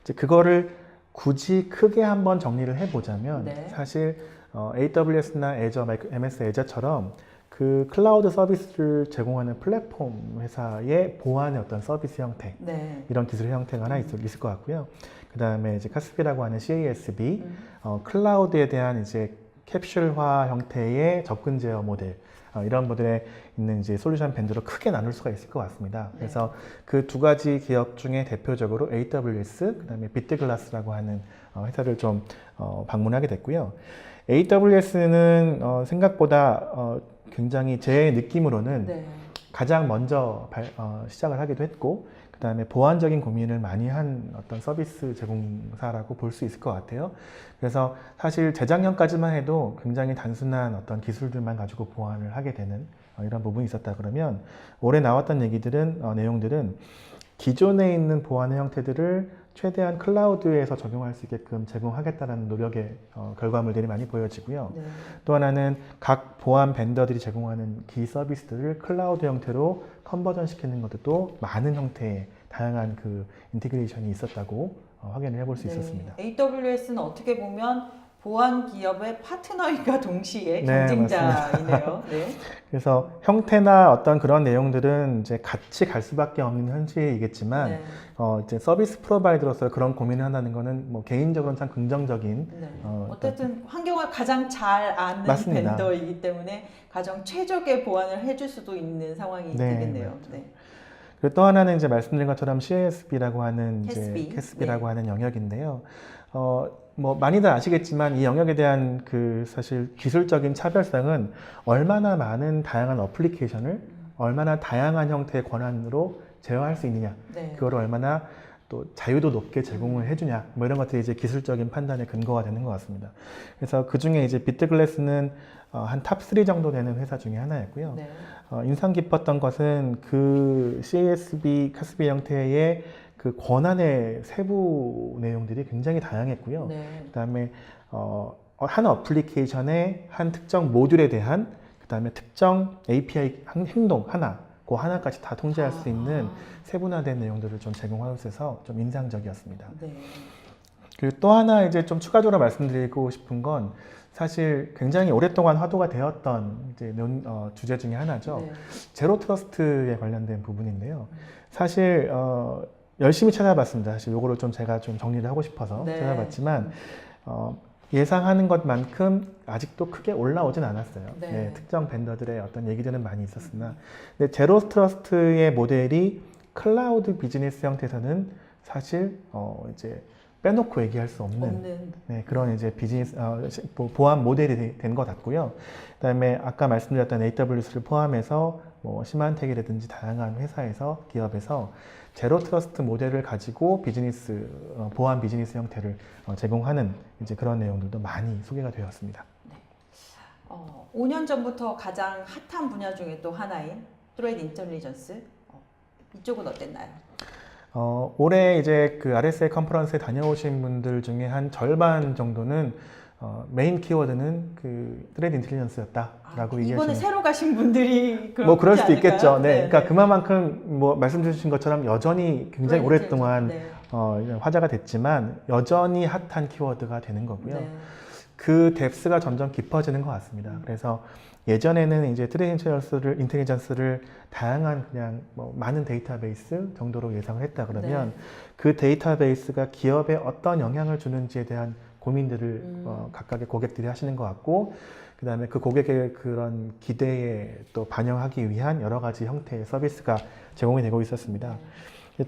이제 그거를 굳이 크게 한번 정리를 해보자면 네. 사실 AWS나 MS 애저처럼 그 클라우드 서비스를 제공하는 플랫폼 회사의 보안의 어떤 서비스 형태 네. 이런 기술 형태가 하나 있을 것 같고요. 그 다음에 이제 카스비라고 하는 CASB 클라우드에 대한 이제 캡슐화 형태의 접근 제어 모델 이런 모델에 있는 이제 솔루션 벤더로 크게 나눌 수가 있을 것 같습니다. 그래서 그 두 가지 기업 중에 대표적으로 AWS, 그다음에 비트글라스라고 하는 회사를 좀 방문하게 됐고요. AWS는 생각보다 굉장히 제 느낌으로는 네. 가장 먼저 시작을 하기도 했고, 그 다음에 보안적인 고민을 많이 한 어떤 서비스 제공사라고 볼 수 있을 것 같아요. 그래서 사실 재작년까지만 해도 굉장히 단순한 어떤 기술들만 가지고 보안을 하게 되는 이런 부분이 있었다 그러면 올해 나왔던 내용들은 기존에 있는 보안의 형태들을 최대한 클라우드에서 적용할 수 있게끔 제공하겠다는 노력의 결과물들이 많이 보여지고요. 네. 또 하나는 각 보안 벤더들이 제공하는 기 서비스들을 클라우드 형태로 컨버전 시키는 것도 많은 형태의 다양한 그 인티그레이션이 있었다고 확인을 해볼 수 있었습니다. AWS는 어떻게 보면 보안 기업의 파트너이자 동시에 네, 경쟁자이네요. 네. 그래서 형태나 어떤 그런 내용들은 이제 같이 갈 수밖에 없는 현실이겠지만 네. 이제 서비스 프로바이더로서 그런 고민을 한다는 거는 뭐 개인적으로는 참 긍정적인 네. 어쨌든 환경을 가장 잘 아는 맞습니다. 벤더이기 때문에 가장 최적의 보안을 해줄 수도 있는 상황이 네, 되겠네요. 맞죠. 네. 그리고 또 하나는 이제 말씀드린 것처럼 CASB라고 하는 CASB. CASB라고 네. 하는 영역인데요. 뭐 많이들 아시겠지만 이 영역에 대한 그 사실 기술적인 차별성은 얼마나 많은 다양한 어플리케이션을 얼마나 다양한 형태의 권한으로 제어할 수 있느냐, 네. 그거를 얼마나 또 자유도 높게 제공을 해주냐, 뭐 이런 것들이 이제 기술적인 판단의 근거가 되는 것 같습니다. 그래서 그 중에 이제 비트글래스는 한 탑 3 정도 되는 회사 중에 하나였고요. 네. 인상 깊었던 것은 그 CASB, 카스비 형태의 그 권한의 세부 내용들이 굉장히 다양했고요. 네. 그다음에 한 어플리케이션의 한 특정 모듈에 대한 그다음에 특정 API 행동 하나, 그 하나까지 다 통제할 수 있는 세분화된 내용들을 좀 제공하고 있어서 좀 인상적이었습니다. 네. 그리고 또 하나 이제 좀 추가적으로 말씀드리고 싶은 건 사실 굉장히 오랫동안 화두가 되었던 이제 주제 중에 하나죠. 네. 제로 트러스트에 관련된 부분인데요. 사실 열심히 찾아봤습니다. 사실 요거를 좀 제가 좀 정리를 하고 싶어서 네. 찾아봤지만 예상하는 것만큼 아직도 크게 올라오진 않았어요. 네. 네, 특정 벤더들의 어떤 얘기들은 많이 있었으나 근데 제로 트러스트의 모델이 클라우드 비즈니스 형태에서는 사실 이제 빼놓고 얘기할 수 없는 네, 그런 이제 비즈니스 보안 모델이 된 것 같고요. 그다음에 아까 말씀드렸던 AWS를 포함해서 뭐 시만텍이라든지 다양한 회사에서 기업에서 제로 트러스트 모델을 가지고 보안 비즈니스 형태를 제공하는 이제 그런 내용들도 많이 소개가 되었습니다. 5년 전부터 가장 핫한 분야 중에 또 하나인 트레이드 인텔리전스 이쪽은 어땠나요? 올해 이제 그 RSA 컨퍼런스에 다녀오신 분들 중에 한 절반 정도는 메인 키워드는 그 트레이드 인텔리전스였다라고 얘기하시는. 이번에 새로 가신 분들이 뭐 그럴 수도 않을까요? 있겠죠. 네, 네, 그러니까 네. 그만큼 뭐 말씀 주신 것처럼 여전히 굉장히 오랫동안 네. 화제가 됐지만 여전히 핫한 키워드가 되는 거고요. 네. 그 뎁스가 점점 깊어지는 것 같습니다. 그래서 예전에는 이제 트레이드 인텔리전스를 다양한 그냥 뭐 많은 데이터베이스 정도로 예상을 했다 그러면 그 데이터베이스가 기업에 어떤 영향을 주는지에 대한 고민들을 각각의 고객들이 하시는 것 같고, 그 다음에 그 고객의 그런 기대에 또 반영하기 위한 여러 가지 형태의 서비스가 제공이 되고 있었습니다.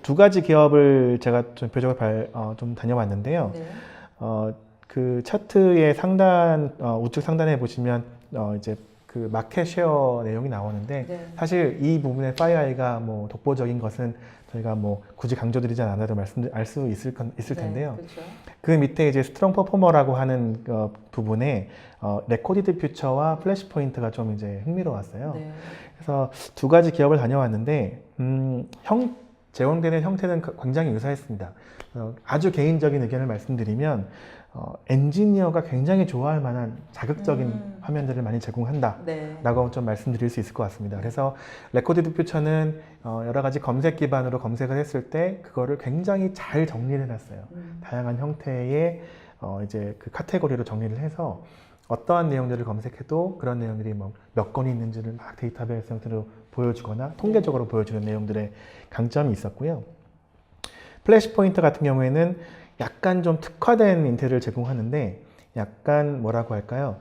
두 가지 기업을 제가 좀 표적을 좀 다녀왔는데요. 네. 그 차트의 우측 상단에 보시면 이제 그 마켓 쉐어 내용이 나오는데 네. 사실 이 부분에 파이어아이가 뭐 독보적인 것은 저희가 뭐 굳이 강조드리지 않아도 알 수 있을 텐데요. 네, 그렇죠. 그 밑에 이제 스트롱 퍼포머라고 하는 부분에 레코디드 퓨처와 플래시 포인트가 좀 이제 흥미로웠어요. 네. 그래서 두 가지 기업을 다녀왔는데 제공되는 형태는 굉장히 유사했습니다. 아주 개인적인 의견을 말씀드리면 엔지니어가 굉장히 좋아할 만한 자극적인 화면들을 많이 제공한다 네. 라고 좀 말씀드릴 수 있을 것 같습니다. 그래서 레코디드 퓨처는 여러 가지 검색 기반으로 검색을 했을 때 그거를 굉장히 잘 정리를 해놨어요. 다양한 형태의 이제 그 카테고리로 정리를 해서 어떠한 내용들을 검색해도 그런 내용들이 뭐 몇 건이 있는지를 막 데이터베이스 형태로 보여주거나 통계적으로 보여주는 내용들의 강점이 있었고요. 플래시 포인트 같은 경우에는 약간 좀 특화된 인텔을 제공하는데 약간 뭐라고 할까요?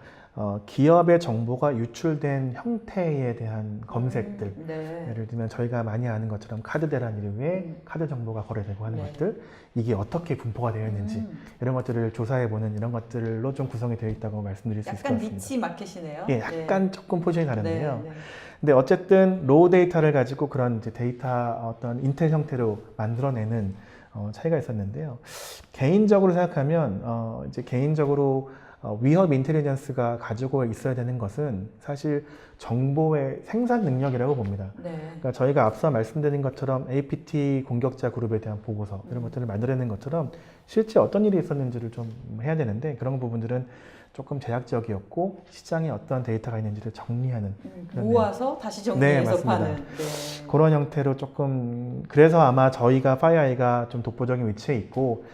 기업의 정보가 유출된 형태에 대한 검색들. 네. 예를 들면 저희가 많이 아는 것처럼 카드대란 이름의 카드 정보가 거래되고 하는 네. 것들, 이게 어떻게 분포가 되어 있는지 이런 것들을 조사해보는 이런 것들로 좀 구성이 되어 있다고 말씀드릴 수 있을 것 약간 같습니다. 니치 마켓이네요. 예, 약간 조금 포지션이 다른데요. 네. 근데 어쨌든 로우 데이터를 가지고 그런 이제 데이터 어떤 인텔 형태로 만들어내는 차이가 있었는데요. 개인적으로 생각하면 이제 개인적으로 위협 인텔리전스가 가지고 있어야 되는 것은 사실 정보의 생산 능력이라고 봅니다. 네. 그러니까 저희가 앞서 말씀드린 것처럼 APT 공격자 그룹에 대한 보고서 이런 것들을 만들어내는 것처럼 실제 어떤 일이 있었는지를 좀 해야 되는데 그런 부분들은 조금 제약적이었고 시장에 어떤 데이터가 있는지를 정리하는 그런 모아서 다시 정리해서 맞습니다. 파는 네. 그런 형태로 조금 그래서 아마 저희가 파이어아이가 좀 독보적인 위치에 있고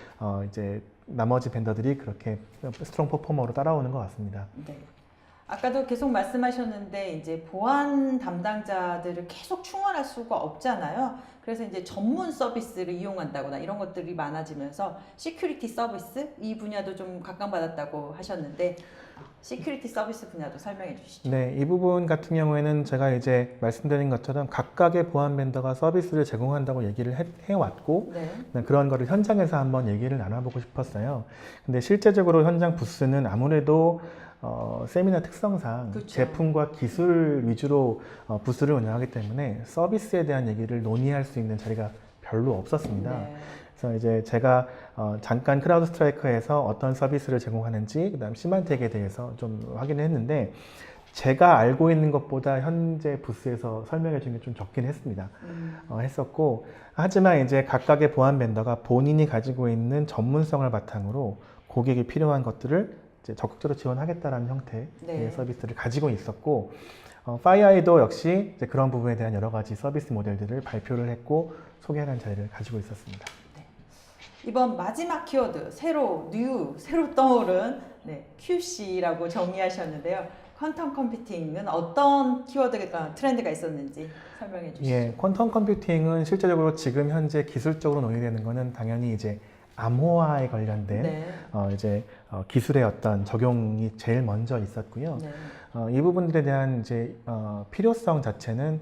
이제 나머지 벤더들이 그렇게 스트롱 퍼포머로 따라오는 것 같습니다. 네. 아까도 계속 말씀하셨는데 이제 보안 담당자들을 계속 충원할 수가 없잖아요. 그래서 이제 전문 서비스를 이용한다거나 이런 것들이 많아지면서 시큐리티 서비스 이 분야도 좀 각광받았다고 하셨는데 시큐리티 서비스 분야도 설명해 주시죠. 네, 이 부분 같은 경우에는 제가 이제 말씀드린 것처럼 각각의 보안 벤더가 서비스를 제공한다고 얘기를 해왔고 네. 그런 거를 현장에서 한번 얘기를 나눠보고 싶었어요. 근데 실제적으로 현장 부스는 아무래도 세미나 특성상 그렇죠. 제품과 기술 위주로 부스를 운영하기 때문에 서비스에 대한 얘기를 논의할 수 있는 자리가 별로 없었습니다. 네. 그래서 이제 제가 잠깐 크라우드 스트라이커에서 어떤 서비스를 제공하는지 그다음 시만텍에 대해서 좀 확인을 했는데 제가 알고 있는 것보다 현재 부스에서 설명해 주는 게 좀 적긴 했습니다. 했었고 하지만 이제 각각의 보안 벤더가 본인이 가지고 있는 전문성을 바탕으로 고객이 필요한 것들을 이제 적극적으로 지원하겠다라는 형태의 네. 서비스를 가지고 있었고 파이어아이도 역시 이제 그런 부분에 대한 여러 가지 서비스 모델들을 발표를 했고 소개하는 자리를 가지고 있었습니다. 이번 마지막 키워드 새로 떠오른 QC라고 정의하셨는데요. 퀀텀 컴퓨팅은 어떤 키워드가 트렌드가 있었는지 설명해 주시죠. 예, 퀀텀 컴퓨팅은 실제적으로 지금 현재 기술적으로 논의되는 것은 당연히 이제 암호화에 관련된 네. 이제 기술의 어떤 적용이 제일 먼저 있었고요. 네. 이 부분들에 대한 이제 필요성 자체는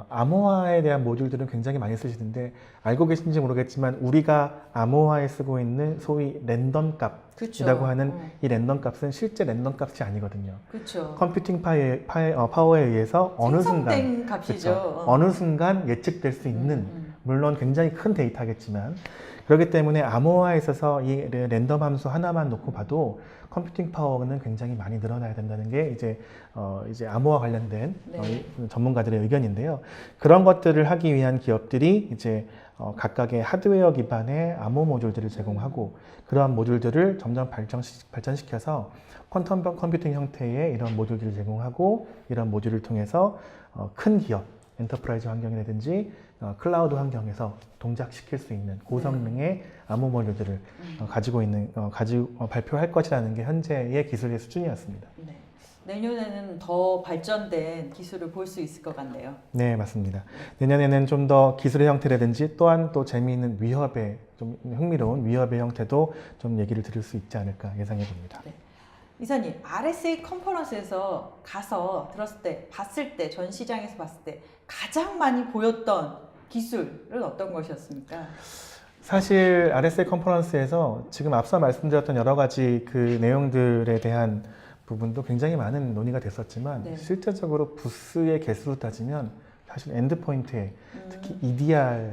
암호화에 대한 모듈들은 굉장히 많이 쓰시는데 알고 계신지 모르겠지만 우리가 암호화에 쓰고 있는 소위 랜덤 값이라고 그쵸. 하는 이 랜덤 값은 실제 랜덤 값이 아니거든요. 그렇죠. 컴퓨팅 파워에 의해서 어느 순간 생성된 값이죠. 그쵸, 어느 순간 예측될 수 있는 물론 굉장히 큰 데이터겠지만 그렇기 때문에 암호화에 있어서 이 랜덤 함수 하나만 놓고 봐도 컴퓨팅 파워는 굉장히 많이 늘어나야 된다는 게 이제 암호화 관련된 네. 전문가들의 의견인데요. 그런 것들을 하기 위한 기업들이 이제 각각의 하드웨어 기반의 암호 모듈들을 제공하고 그러한 모듈들을 점점 발전시켜서 퀀텀 컴퓨팅 형태의 이런 모듈들을 제공하고 이런 모듈을 통해서 큰 기업, 엔터프라이즈 환경이라든지 클라우드 환경에서 동작시킬 수 있는 고성능의 암호 모듈들을 가지고 발표할 것이라는 게 현재의 기술의 수준이었습니다. 네. 내년에는 더 발전된 기술을 볼 수 있을 것 같네요. 네, 맞습니다. 내년에는 좀 더 기술의 형태라든지 또한 또 재미있는 위협의 좀 흥미로운 위협의 형태도 좀 얘기를 드릴 수 있지 않을까 예상해 봅니다. 네. 이사님, RSA 컨퍼런스에서 가서 들었을 때, 봤을 때, 전 시장에서 봤을 때 가장 많이 보였던 기술은 어떤 것이었습니까? 사실 RSA 컨퍼런스에서 지금 앞서 말씀드렸던 여러 가지 그 내용들에 대한 부분도 굉장히 많은 논의가 됐었지만 네. 실제적으로 부스의 개수로 따지면 사실 엔드포인트에 특히 EDR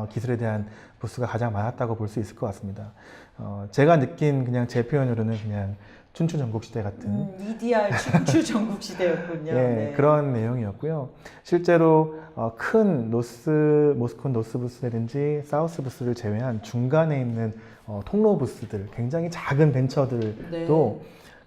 기술에 대한 부스가 가장 많았다고 볼 수 있을 것 같습니다. 제가 느낀 그냥 제 표현으로는 그냥 춘추 전국시대 같은 EDR 춘추 전국시대였군요. 예, 네. 그런 내용이었고요. 실제로 큰 모스콘 노스 부스라든지 사우스 부스를 제외한 중간에 있는 통로 부스들, 굉장히 작은 벤처들도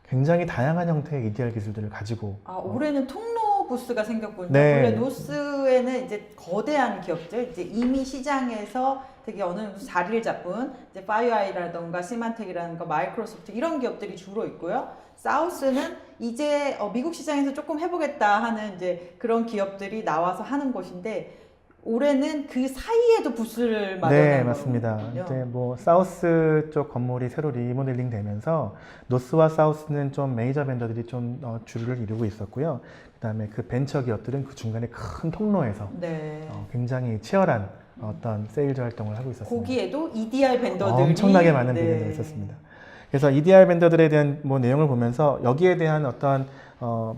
굉장히 다양한 형태의 EDR 기술들을 가지고 올해는 통로 부스가 생겼군요. 네. 원래 노스에는 이제 거대한 기업들, 이제 이미 시장에서 되게 어느 정도 자리를 잡은 이제 파이어아이라던가 시만텍이라든가 마이크로소프트 이런 기업들이 주로 있고요. 사우스는 이제 미국 시장에서 조금 해보겠다 하는 이제 그런 기업들이 나와서 하는 곳인데 올해는 그 사이에도 부스를 마련한 네, 맞습니다. 거군요. 이제 뭐 사우스 쪽 건물이 새로 리모델링 되면서 노스와 사우스는 좀 메이저 벤더들이 좀 주를 이루고 있었고요. 그다음에 그 벤처 기업들은 그 중간에 큰 통로에서 네. 굉장히 치열한 어떤 세일즈 활동을 하고 있었습니다. 거기에도 EDR 벤더들이 엄청나게 많은 벤더들이 있었습니다. 그래서 EDR 벤더들에 대한 뭐 내용을 보면서 여기에 대한 어떤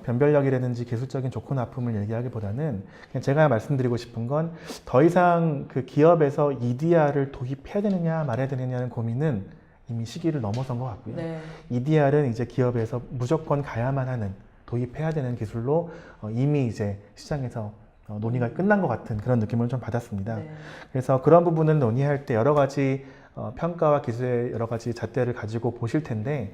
변별력이라든지 기술적인 좋고 나쁨을 얘기하기보다는 그냥 제가 말씀드리고 싶은 건 더 이상 그 기업에서 EDR을 도입해야 되느냐 말아야 되느냐는 고민은 이미 시기를 넘어선 것 같고요. 네. EDR은 이제 기업에서 무조건 가야만 하는 도입해야 되는 기술로 이미 이제 시장에서 논의가 끝난 것 같은 그런 느낌을 좀 받았습니다. 네. 그래서 그런 부분을 논의할 때 여러 가지 평가와 기술의 여러 가지 잣대를 가지고 보실 텐데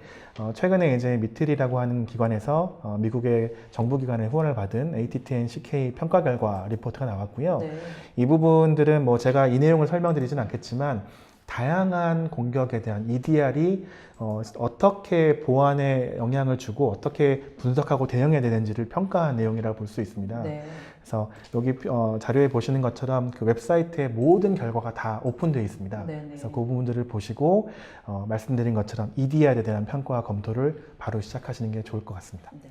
최근에 이제 미틀이라고 하는 기관에서 미국의 정부기관의 후원을 받은 ATT&CK 평가 결과 리포트가 나왔고요. 네. 이 부분들은 뭐 제가 이 내용을 설명드리진 않겠지만 다양한 공격에 대한 EDR이 어떻게 보안에 영향을 주고 어떻게 분석하고 대응해야 되는지를 평가한 내용이라고 볼 수 있습니다. 네. 그래서 여기 자료에 보시는 것처럼 그 웹사이트의 모든 결과가 다 오픈되어 있습니다. 네네. 그래서 그 부분들을 보시고 말씀드린 것처럼 EDR에 대한 평가와 검토를 바로 시작하시는 게 좋을 것 같습니다. 네.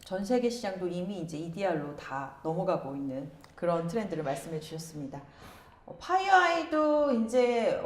전 세계 시장도 이미 이제 EDR로 다 넘어가고 있는 그런 트렌드를 말씀해 주셨습니다. 파이어아이도 이제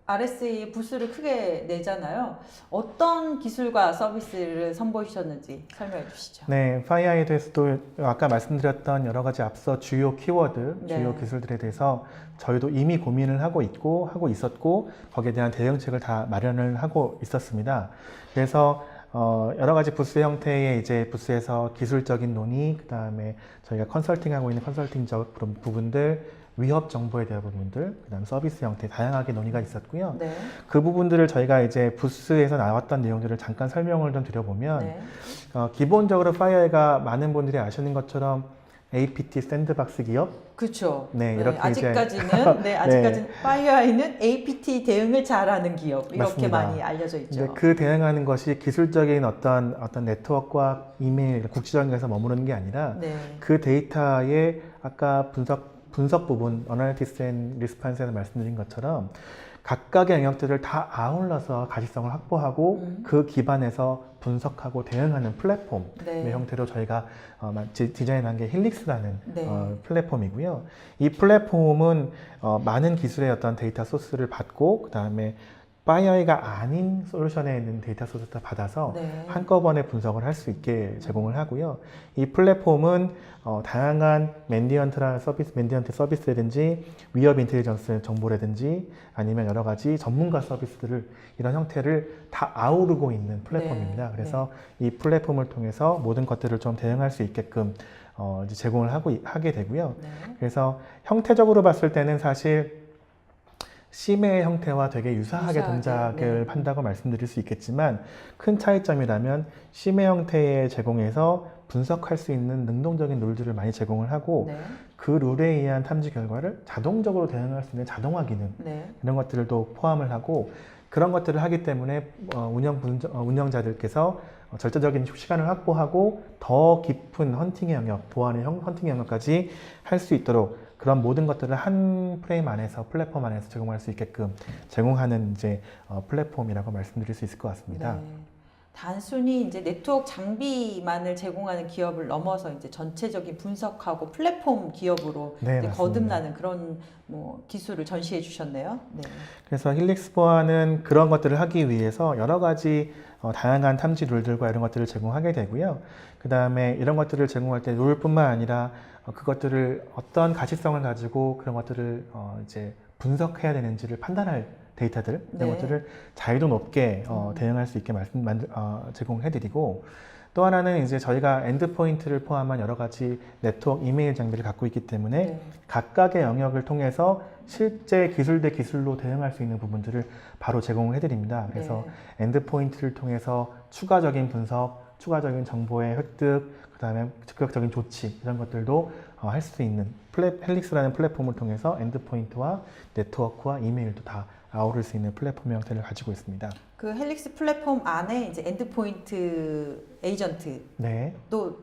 RSA 부스를 크게 내잖아요. 어떤 기술과 서비스를 선보이셨는지 설명해 주시죠. 네, 파이어아이드에서도 아까 말씀드렸던 여러 가지 앞서 주요 키워드, 네. 주요 기술들에 대해서 저희도 이미 고민을 하고 있었고 거기에 대한 대응책을 다 마련을 하고 있었습니다. 그래서 여러 가지 부스 형태의 이제 부스에서 기술적인 논의, 그 다음에 저희가 컨설팅하고 있는 컨설팅적 그런 부분들, 위협 정보에 대한 부분들, 그 다음 서비스 형태 다양하게 논의가 있었고요. 네. 그 부분들을 저희가 이제 부스에서 나왔던 내용들을 잠깐 설명을 좀 드려보면 네. 기본적으로 파이어가 많은 분들이 아시는 것처럼 APT 샌드박스 기업, 그렇죠. 네, 이렇게 아직까지는 네. 아직까지는 파이어아이는 APT 대응을 잘하는 기업 이렇게 맞습니다. 많이 알려져 있죠. 이제 그 대응하는 것이 기술적인 어떤 네트워크와 이메일, 국지적인 것에서 머무르는 게 아니라 네. 그 데이터의 아까 분석 부분, 어널리티스 앤 리스판스에서 말씀드린 것처럼 각각의 영역들을 다 아울러서 가시성을 확보하고 그 기반에서 분석하고 대응하는 플랫폼의 네. 형태로 저희가 디자인한 게 힐릭스라는 네. 플랫폼이고요. 이 플랫폼은 많은 기술의 어떤 데이터 소스를 받고 그 다음에 파이어가 아닌 솔루션에 있는 데이터 소스를 다 받아서 네. 한꺼번에 분석을 할 수 있게 제공을 하고요. 이 플랫폼은 다양한 맨디언트 서비스라든지 위협 인텔리전스 정보라든지 아니면 여러 가지 전문가 서비스들을 이런 형태를 다 아우르고 있는 플랫폼입니다. 네. 그래서 이 플랫폼을 통해서 모든 것들을 좀 대응할 수 있게끔 이제 제공을 하게 되고요. 네. 그래서 형태적으로 봤을 때는 사실 심의 형태와 되게 유사하게 동작을 네. 한다고 말씀드릴 수 있겠지만 큰 차이점이라면 심의 형태의 제공에서 분석할 수 있는 능동적인 룰들을 많이 제공을 하고 네. 그 룰에 의한 탐지 결과를 자동적으로 대응할 수 있는 자동화 기능 네. 이런 것들도 포함을 하고 그런 것들을 하기 때문에 운영자들께서 절대적인 시간을 확보하고 더 깊은 헌팅의 영역, 보안의 헌팅 영역까지 할 수 있도록 그런 모든 것들을 한 프레임 안에서 플랫폼 안에서 제공할 수 있게끔 제공하는 이제 플랫폼이라고 말씀드릴 수 있을 것 같습니다. 네. 단순히 이제 네트워크 장비만을 제공하는 기업을 넘어서 이제 전체적인 분석하고 플랫폼 기업으로 네, 이제 맞습니다. 거듭나는 그런 뭐 기술을 전시해 주셨네요. 네. 그래서 힐릭스 보안은 그런 것들을 하기 위해서 여러 가지 다양한 탐지 룰들과 이런 것들을 제공하게 되고요. 그 다음에 이런 것들을 제공할 때 룰뿐만 아니라 그것들을 어떤 가시성을 가지고 그런 것들을 이제 분석해야 되는지를 판단할 데이터들 이런 네. 것들을 자유도 높게 대응할 수 있게 제공해드리고, 또 하나는 이제 저희가 엔드포인트를 포함한 여러 가지 네트워크 이메일 장비를 갖고 있기 때문에 네. 각각의 영역을 통해서 실제 기술 대 기술로 대응할 수 있는 부분들을 바로 제공을 해드립니다. 그래서 엔드포인트를 통해서 추가적인 분석, 추가적인 정보의 획득, 그 다음에 즉각적인 조치 이런 것들도 할 수 있는 헬릭스라는 플랫폼을 통해서 엔드포인트와 네트워크와 이메일도 다 아우를 수 있는 플랫폼 형태를 가지고 있습니다. 그 헬릭스 플랫폼 안에 이제 엔드포인트 에이전트도 네.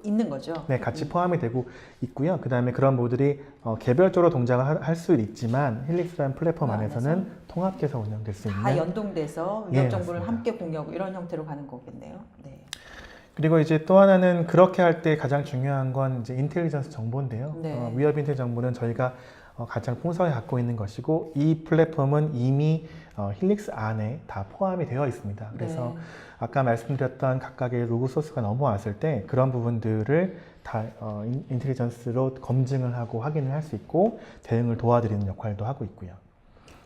있는 거죠? 네, 같이 포함이 되고 있고요. 그 다음에 그런 모듈이 개별적으로 동작을 할 수 있지만 힐릭스라는 플랫폼 안에서는 통합돼서 운영될 수 있는, 다 연동돼서 예, 위협 정보를 맞습니다. 함께 공유하고 이런 형태로 가는 거겠네요. 네. 그리고 이제 또 하나는 그렇게 할 때 가장 중요한 건 이제 인텔리전스 정보인데요. 네. 위협 인텔 정보는 저희가 가장 풍성하게 갖고 있는 것이고, 이 플랫폼은 이미 힐릭스 안에 다 포함이 되어 있습니다. 그래서 네. 아까 말씀드렸던 각각의 로그 소스가 넘어왔을 때 그런 부분들을 다 인텔리전스로 검증을 하고 확인을 할 수 있고 대응을 도와드리는 역할도 하고 있고요.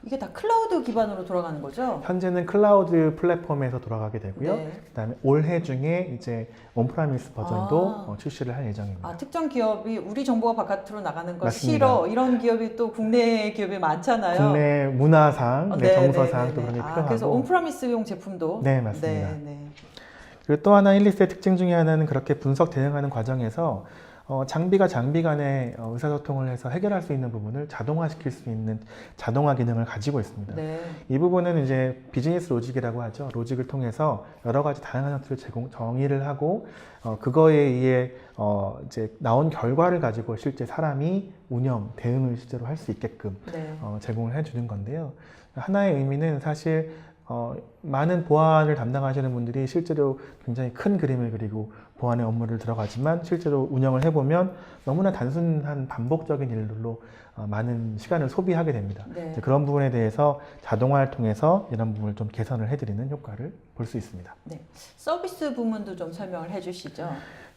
이게 다 클라우드 기반으로 돌아가는 거죠? 현재는 클라우드 플랫폼에서 돌아가게 되고요. 네. 그다음에 올해 중에 이제 온프라미스 버전도 출시를 할 예정입니다. 특정 기업이 우리 정보가 바깥으로 나가는 거 맞습니다. 싫어 이런 기업이 또 국내 기업이 많잖아요. 국내 문화상, 정서상 또 그런 게 필요하고. 그래서 온프라미스용 제품도. 네, 맞습니다. 네. 그리고 또 하나 힐릭스의 특징 중에 하나는 그렇게 분석 대응하는 과정에서 장비가 장비 간의 의사소통을 해서 해결할 수 있는 부분을 자동화시킬 수 있는 자동화 기능을 가지고 있습니다. 네. 이 부분은 이제 비즈니스 로직이라고 하죠. 로직을 통해서 여러 가지 다양한 형태로 정의를 하고 그거에 의해 이제 나온 결과를 가지고 실제 사람이 운영, 대응을 실제로 할 수 있게끔 네. 제공을 해주는 건데요. 하나의 의미는 사실 많은 보안을 담당하시는 분들이 실제로 굉장히 큰 그림을 그리고 보안의 업무를 들어가지만 실제로 운영을 해보면 너무나 단순한 반복적인 일들로 많은 시간을 소비하게 됩니다. 네. 그런 부분에 대해서 자동화를 통해서 이런 부분을 좀 개선을 해드리는 효과를 볼 수 있습니다. 네. 서비스 부문도 좀 설명을 해주시죠.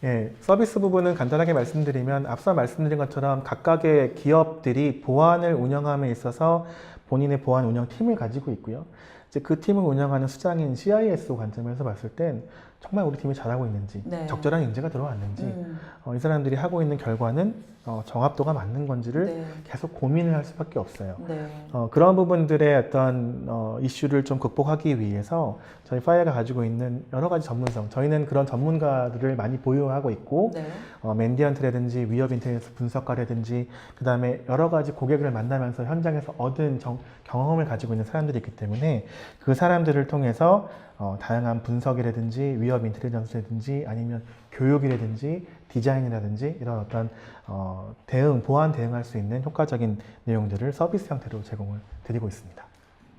예, 서비스 부분은 간단하게 말씀드리면 앞서 말씀드린 것처럼 각각의 기업들이 보안을 운영함에 있어서 본인의 보안 운영 팀을 가지고 있고요. 이제 그 팀을 운영하는 수장인 CISO 관점에서 봤을 땐 정말 우리 팀이 잘하고 있는지, 네. 적절한 인재가 들어왔는지, 이 사람들이 하고 있는 결과는 정합도가 맞는 건지를 네. 계속 고민을 할 수밖에 없어요. 네. 그런 부분들의 어떤 이슈를 좀 극복하기 위해서 저희 파이어가 가지고 있는 여러 가지 전문성, 저희는 그런 전문가들을 많이 보유하고 있고, 네. 맨디언트라든지 위협 인텔리전스 분석가라든지 그 다음에 여러 가지 고객을 만나면서 현장에서 얻은 경험을 가지고 있는 사람들이 있기 때문에 그 사람들을 통해서 다양한 분석이라든지 위협 인텔리전스라든지 아니면 교육이라든지 디자인이라든지 이런 어떤 보안 대응할 수 있는 효과적인 내용들을 서비스 형태로 제공을 드리고 있습니다.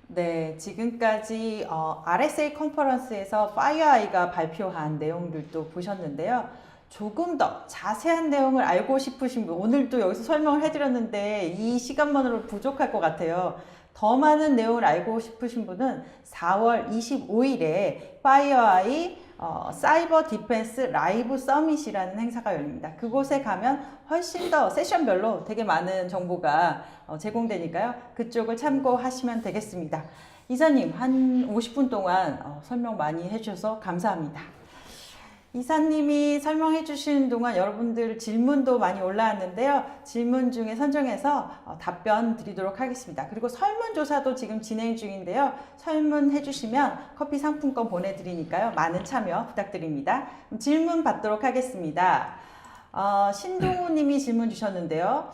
네, 지금까지 RSA 컨퍼런스에서 파이어아이가 발표한 내용들도 보셨는데요. 조금 더 자세한 내용을 알고 싶으신 분, 오늘도 여기서 설명을 해드렸는데 이 시간만으로 부족할 것 같아요. 더 많은 내용을 알고 싶으신 분은 4월 25일에 파이어아이 사이버 디펜스 라이브 서밋이라는 행사가 열립니다. 그곳에 가면 훨씬 더 세션별로 되게 많은 정보가 제공되니까요. 그쪽을 참고하시면 되겠습니다. 이사님, 한 50분 동안 설명 많이 해주셔서 감사합니다. 이사님이 설명해 주시는 동안 여러분들 질문도 많이 올라왔는데요. 질문 중에 선정해서 답변 드리도록 하겠습니다. 그리고 설문조사도 지금 진행 중인데요. 설문해 주시면 커피 상품권 보내드리니까요. 많은 참여 부탁드립니다. 질문 받도록 하겠습니다. 신동우 님이 질문 주셨는데요.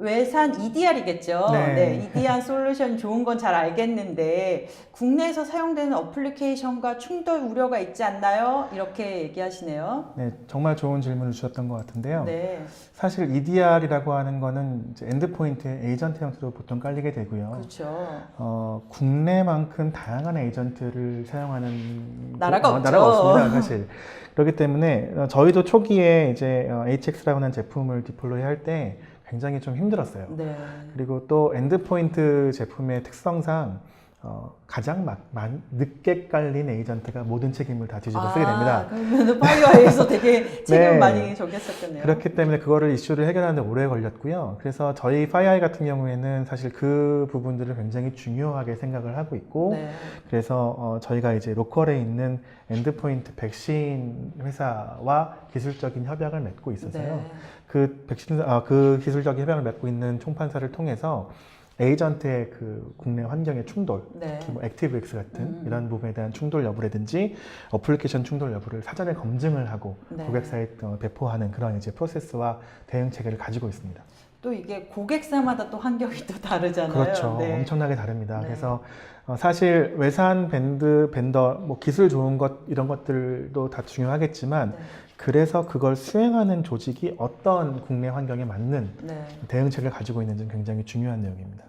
외산 EDR이겠죠. 네. EDR 솔루션 좋은 건 잘 알겠는데 국내에서 사용되는 어플리케이션과 충돌 우려가 있지 않나요? 이렇게 얘기하시네요. 네, 정말 좋은 질문을 주셨던 것 같은데요. 네. 사실 EDR이라고 하는 거는 이제 엔드포인트의 에이전트 형태로 보통 깔리게 되고요. 그렇죠. 국내만큼 다양한 에이전트를 사용하는 나라가 없죠. 나라가 없습니다, 사실. 그렇기 때문에 저희도 초기에 이제 HX라고 하는 제품을 디플로이 할 때 굉장히 좀 힘들었어요. 네. 그리고 또 엔드포인트 제품의 특성상 가장 늦게 깔린 에이전트가 모든 책임을 다 뒤집어 쓰게 됩니다. 그러면 파이어에서 되게 책임을 네. 많이 졌겠었겠네요. 그렇기 때문에 그거를 이슈를 해결하는데 오래 걸렸고요. 그래서 저희 파이어아이 같은 경우에는 사실 그 부분들을 굉장히 중요하게 생각을 하고 있고, 네. 그래서 저희가 이제 로컬에 있는 엔드포인트 백신 회사와 기술적인 협약을 맺고 있어서요. 네. 그 기술적인 협약을 맺고 있는 총판사를 통해서 에이전트의 그 국내 환경의 충돌, 네. 특히 뭐 액티브엑스 같은 이런 부분에 대한 충돌 여부라든지 어플리케이션 충돌 여부를 사전에 검증을 하고 네. 고객사에 배포하는 그런 이제 프로세스와 대응 체계를 가지고 있습니다. 또 이게 고객사마다 또 환경이 또 다르잖아요. 그렇죠. 네. 엄청나게 다릅니다. 네. 그래서 사실 외산 벤더, 뭐 기술 좋은 것 이런 것들도 다 중요하겠지만 네. 그래서 그걸 수행하는 조직이 어떤 국내 환경에 맞는 네. 대응책을 가지고 있는지는 굉장히 중요한 내용입니다.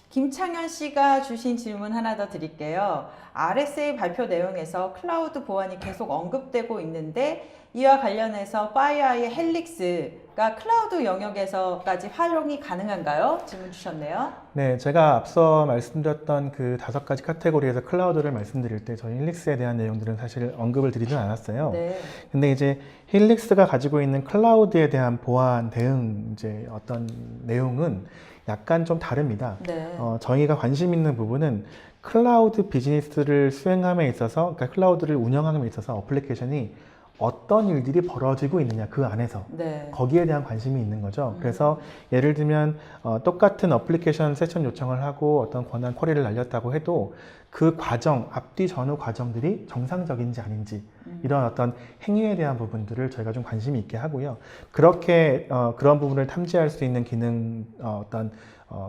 김창현 씨가 주신 질문 하나 더 드릴게요. RSA 발표 내용에서 클라우드 보안이 계속 언급되고 있는데 이와 관련해서 파이어아이의 헬릭스가 클라우드 영역에서까지 활용이 가능한가요? 질문 주셨네요. 네, 제가 앞서 말씀드렸던 그 5가지 카테고리에서 클라우드를 말씀드릴 때 저희 힐릭스에 대한 내용들은 사실 언급을 드리진 않았어요. 네. 근데 이제 힐릭스가 가지고 있는 클라우드에 대한 보안 대응 이제 어떤 내용은 약간 좀 다릅니다. 네. 저희가 관심 있는 부분은 클라우드 비즈니스를 수행함에 있어서, 그러니까 클라우드를 운영함에 있어서 어플리케이션이 어떤 일들이 벌어지고 있느냐 그 안에서 네. 거기에 대한 관심이 있는 거죠. 그래서 예를 들면 똑같은 어플리케이션 세션 요청을 하고 어떤 권한 쿼리를 날렸다고 해도 그 과정, 앞뒤 전후 과정들이 정상적인지 아닌지 이런 어떤 행위에 대한 부분들을 저희가 좀 관심이 있게 하고요. 그렇게 그런 부분을 탐지할 수 있는 기능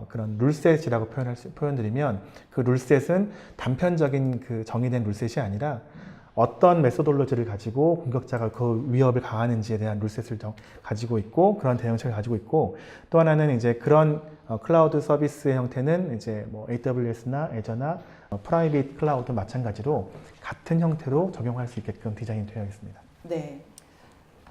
그런 룰셋이라고 표현드리면 그 룰셋은 단편적인 그 정의된 룰셋이 아니라 어떤 메소돌로지를 가지고 공격자가 그 위협을 가하는지에 대한 룰셋을 가지고 있고 그런 대응책을 가지고 있고 또 하나는 이제 그런 클라우드 서비스의 형태는 이제 뭐 AWS나 애저나 프라이빗 클라우드 마찬가지로 같은 형태로 적용할 수 있게끔 디자인이 되어 있습니다. 네.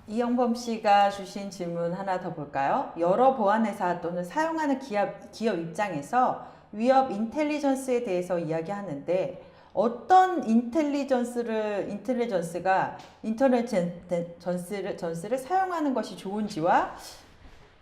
이영범 씨가 주신 질문 하나 더 볼까요? 여러 보안회사 또는 사용하는 기업 입장에서 위협 인텔리전스에 대해서 이야기하는데 어떤 인텔리전스가 인텔리전스를 사용하는 것이 좋은지와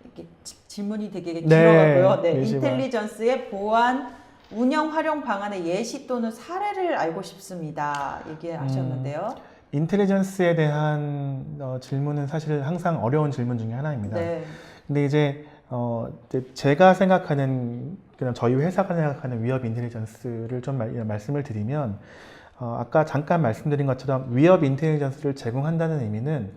이렇게 질문이 되게 길어가고요. 네, 인텔리전스의 보안 운영 활용 방안의 예시 또는 사례를 알고 싶습니다. 얘기하셨는데요. 인텔리전스에 대한 질문은 사실 항상 어려운 질문 중에 하나입니다. 네. 근데 이제 제가 생각하는 그냥 저희 회사가 생각하는 위협 인텔리전스를 좀 말씀을 드리면 아까 잠깐 말씀드린 것처럼 위협 인텔리전스를 제공한다는 의미는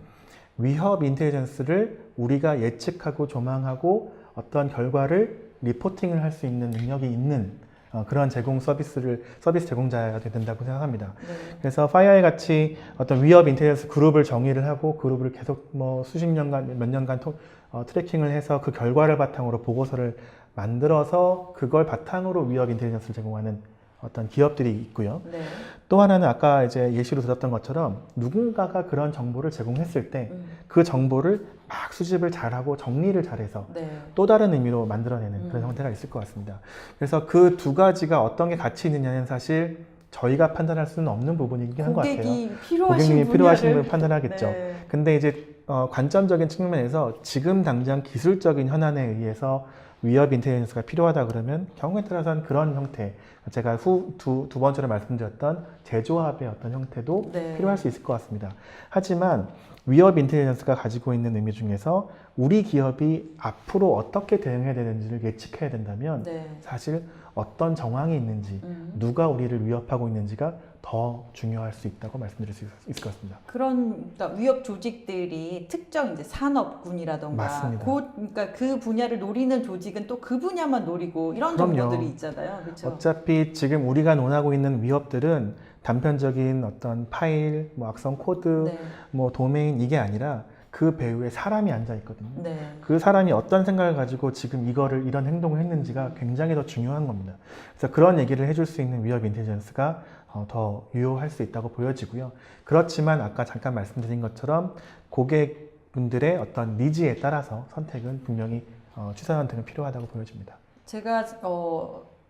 위협 인텔리전스를 우리가 예측하고 조망하고 어떤 결과를 리포팅을 할 수 있는 능력이 있는 그런 서비스 제공자가 된다고 생각합니다. 네. 그래서 파이어아이 같이 어떤 위협 인텔리전스 그룹을 정의를 하고 그룹을 계속 뭐 수십 년간, 몇 년간 트래킹을 해서 그 결과를 바탕으로 보고서를 만들어서 그걸 바탕으로 위협 인텔리전스를 제공하는 어떤 기업들이 있고요. 네. 또 하나는 아까 이제 예시로 들었던 것처럼 누군가가 그런 정보를 제공했을 때 그 정보를 막 수집을 잘하고 정리를 잘해서 네. 또 다른 의미로 만들어내는 그런 형태가 있을 것 같습니다. 그래서 그 두 가지가 어떤 게 같이 있느냐는 사실 저희가 판단할 수는 없는 부분이긴 한 것 같아요. 고객님이 필요하신 분 판단하겠죠. 네. 근데 이제 관점적인 측면에서 지금 당장 기술적인 현안에 의해서 위협 인텔리전스가 필요하다 그러면 경우에 따라서는 그런 형태, 제가 두 번째로 말씀드렸던 제조합의 어떤 형태도 네. 필요할 수 있을 것 같습니다. 하지만 위협 인텔리전스가 가지고 있는 의미 중에서 우리 기업이 앞으로 어떻게 대응해야 되는지를 예측해야 된다면 네. 사실 어떤 정황이 있는지 누가 우리를 위협하고 있는지가 더 중요할 수 있다고 말씀드릴 수 있을 것 같습니다. 그러니까 위협 조직들이 특정 이제 산업군이라던가 맞습니다. 그러니까 그 분야를 노리는 조직은 또 그 분야만 노리고 이런 그럼요. 정보들이 있잖아요. 그렇죠? 어차피 지금 우리가 논하고 있는 위협들은 단편적인 어떤 파일, 뭐 악성 코드, 네. 뭐 도메인 이게 아니라 그 배후에 사람이 앉아 있거든요. 네. 그 사람이 어떤 생각을 가지고 지금 이런 행동을 했는지가 굉장히 더 중요한 겁니다. 그래서 그런 얘기를 해줄 수 있는 위협 인텔리전스가 더 유효할 수 있다고 보여지고요. 그렇지만 아까 잠깐 말씀드린 것처럼 고객분들의 어떤 니즈에 따라서 선택은 분명히 취사 선택은 필요하다고 보여집니다. 제가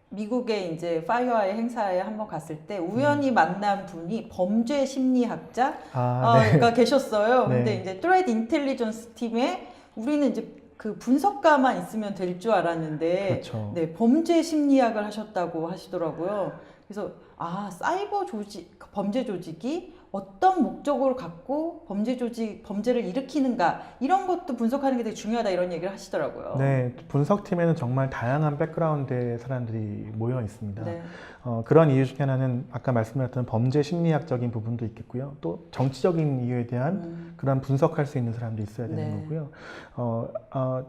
미국의 이제 파이어아이 행사에 한번 갔을 때 우연히 만난 분이 범죄 심리학자 가 계셨어요. 네. 근데 이제 트레이드 인텔리전스 팀에 우리는 이제 그 분석가만 있으면 될 줄 알았는데 그렇죠. 네, 범죄 심리학을 하셨다고 하시더라고요. 그래서 사이버 조직, 범죄 조직이 어떤 목적을 갖고 범죄를 일으키는가 이런 것도 분석하는 게 되게 중요하다 이런 얘기를 하시더라고요. 네, 분석팀에는 정말 다양한 백그라운드의 사람들이 모여 있습니다. 네. 그런 이유 중에 하나는 아까 말씀드렸던 범죄 심리학적인 부분도 있겠고요. 또 정치적인 이유에 대한 그런 분석할 수 있는 사람도 있어야 되는 네. 거고요.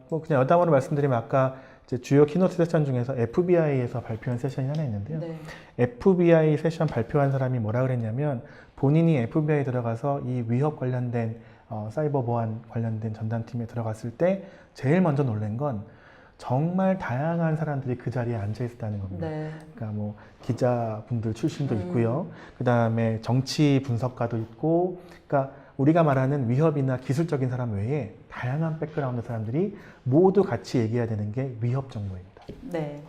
뭐 그냥 여담으로 말씀드리면 아까 이제 주요 키노트 세션 중에서 FBI에서 발표한 세션이 하나 있는데요. 네. FBI 세션 발표한 사람이 뭐라 그랬냐면 본인이 FBI 들어가서 이 위협 관련된 사이버 보안 관련된 전담팀에 들어갔을 때 제일 먼저 놀란 건 정말 다양한 사람들이 그 자리에 앉아 있었다는 겁니다. 네. 그러니까 뭐 기자분들 출신도 있고요. 그 다음에 정치 분석가도 있고, 그러니까 우리가 말하는 위협이나 기술적인 사람 외에 다양한 백그라운드 사람들이 모두 같이 얘기해야 되는 게 위협 정보입니다. 네.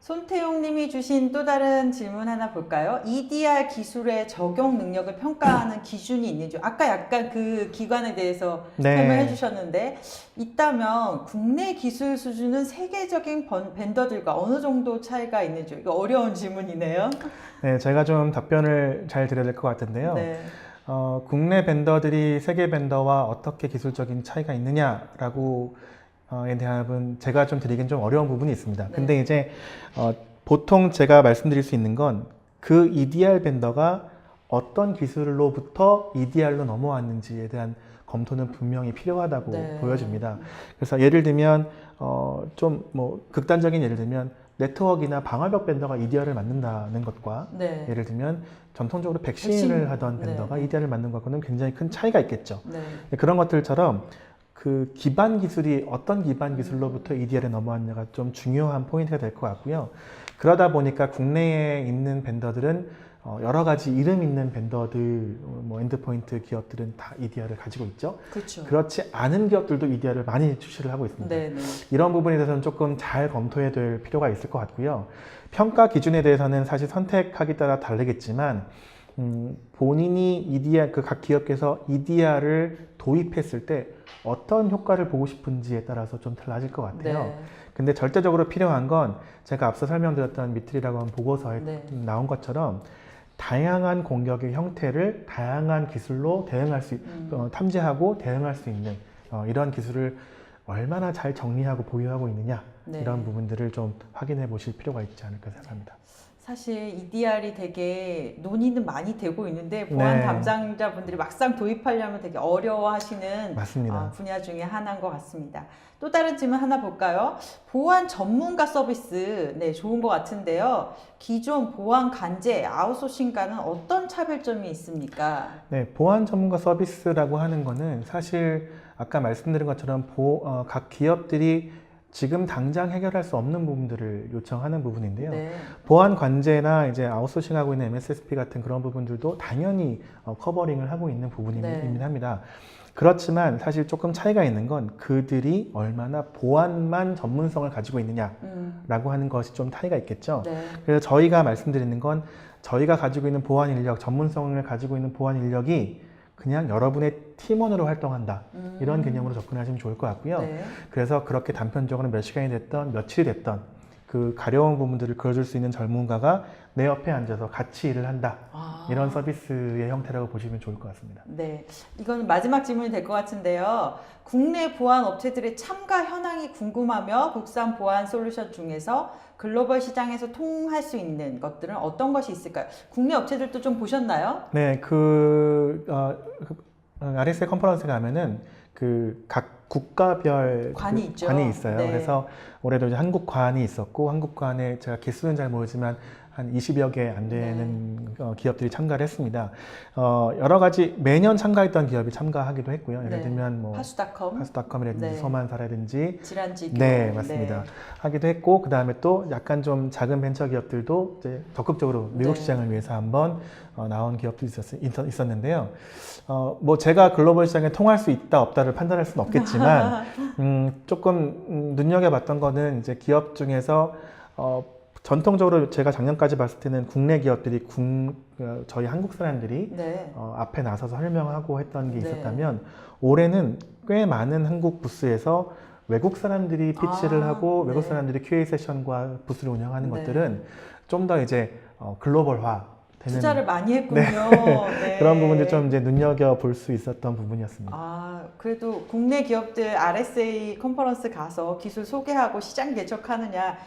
손태용 님이 주신 또 다른 질문 하나 볼까요? EDR 기술의 적용 능력을 평가하는 기준이 있는지 아까 약간 그 기관에 대해서 네. 설명해 주셨는데 있다면 국내 기술 수준은 세계적인 벤더들과 어느 정도 차이가 있는지 이거 어려운 질문이네요. 네, 제가 좀 답변을 잘 드려야 될 것 같은데요. 네. 국내 벤더들이 세계 벤더와 어떻게 기술적인 차이가 있느냐라고 에 대한 제가 좀 드리긴 좀 어려운 부분이 있습니다. 네. 근데 이제 보통 제가 말씀드릴 수 있는 건 그 EDR 벤더가 어떤 기술로부터 EDR로 넘어왔는지에 대한 검토는 분명히 필요하다고 네. 보여집니다. 그래서 예를 들면 좀 뭐 극단적인 예를 들면 네트워크나 방화벽 벤더가 EDR을 만든다는 것과 네. 예를 들면 전통적으로 백신을 하던 벤더가 네. EDR을 만든 것과는 굉장히 큰 차이가 있겠죠. 네. 그런 것들처럼 그 기반 기술이 어떤 기반 기술로부터 EDR에 넘어왔냐가 좀 중요한 포인트가 될 것 같고요. 그러다 보니까 국내에 있는 벤더들은 여러 가지 이름 있는 벤더들, 뭐 엔드포인트 기업들은 다 EDR을 가지고 있죠. 그렇죠. 그렇지 않은 기업들도 EDR을 많이 출시를 하고 있습니다. 네, 네. 이런 부분에 대해서는 조금 잘 검토해야 될 필요가 있을 것 같고요. 평가 기준에 대해서는 사실 선택하기 따라 다르겠지만 본인이 EDR, 그 각 기업께서 EDR을 도입했을 때 어떤 효과를 보고 싶은지에 따라서 좀 달라질 것 같아요. 네. 근데 절대적으로 필요한 건 제가 앞서 설명드렸던 미트리라고 한 보고서에 네. 나온 것처럼 다양한 공격의 형태를 다양한 기술로 대응할 수, 탐지하고 대응할 수 있는 이런 기술을 얼마나 잘 정리하고 보유하고 있느냐 네. 이런 부분들을 좀 확인해 보실 필요가 있지 않을까 생각합니다. 사실 EDR이 되게 논의는 많이 되고 있는데 보안 네. 담당자분들이 막상 도입하려면 되게 어려워하시는 맞습니다. 분야 중에 하나인 것 같습니다. 또 다른 질문 하나 볼까요? 보안 전문가 서비스, 네, 좋은 것 같은데요. 기존 보안 관제 아웃소싱과는 어떤 차별점이 있습니까? 네, 보안 전문가 서비스라고 하는 거는 사실 아까 말씀드린 것처럼 각 기업들이 지금 당장 해결할 수 없는 부분들을 요청하는 부분인데요. 네. 보안 관제나 이제 아웃소싱하고 있는 MSSP 같은 그런 부분들도 당연히 커버링을 하고 있는 부분이긴 네. 합니다. 그렇지만 사실 조금 차이가 있는 건 그들이 얼마나 보안만 전문성을 가지고 있느냐라고 하는 것이 좀 차이가 있겠죠. 네. 그래서 저희가 말씀드리는 건 저희가 가지고 있는 보안 인력, 전문성을 가지고 있는 보안 인력이 그냥 여러분의 팀원으로 활동한다. 이런 개념으로 접근하시면 좋을 것 같고요. 네. 그래서 그렇게 단편적으로 몇 시간이 됐던 며칠이 됐던 그 가려운 부분들을 그려줄 수 있는 전문가가 내 옆에 앉아서 같이 일을 한다. 이런 서비스의 형태라고 보시면 좋을 것 같습니다. 네, 이건 마지막 질문이 될 것 같은데요. 국내 보안 업체들의 참가 현황이 궁금하며 국산 보안 솔루션 중에서 글로벌 시장에서 통할 수 있는 것들은 어떤 것이 있을까요? 국내 업체들도 좀 보셨나요? 네, RSA 컨퍼런스 가면은 그 각 국가별 관이 있죠. 관이 있어요. 네. 그래서 올해도 이제 한국 관이 있었고 한국 관에 제가 개수는 잘 모르지만 한 20여 개 안 되는 기업들이 참가를 했습니다. 여러 가지 매년 참가했던 기업이 참가하기도 했고요. 예를 네. 들면 뭐 파수닷컴이라든지 파수닷컴이라든지 서만사라든지 질환지교 네, 맞습니다. 하기도 했고 그 다음에 또 약간 좀 작은 벤처 기업들도 이제 적극적으로 미국 네. 시장을 위해서 한번 나온 기업도 있었는데요. 뭐 제가 글로벌 시장에 통할 수 있다 없다를 판단할 수는 없겠지만 조금 눈여겨봤던 거는 이제 기업 중에서 전통적으로 제가 작년까지 봤을 때는 국내 기업들이 저희 한국 사람들이 네. 앞에 나서서 설명하고 했던 게 네. 있었다면 올해는 꽤 많은 한국 부스에서 외국 사람들이 피치를 하고 외국 네. 사람들이 QA 세션과 부스를 운영하는 네. 것들은 좀 더 이제 글로벌화 되는 투자를 많이 했군요. 네. 그런 부분들 좀 이제 눈여겨 볼 수 있었던 부분이었습니다. 아, 그래도 국내 기업들 RSA 컨퍼런스 가서 기술 소개하고 시장 개척하느냐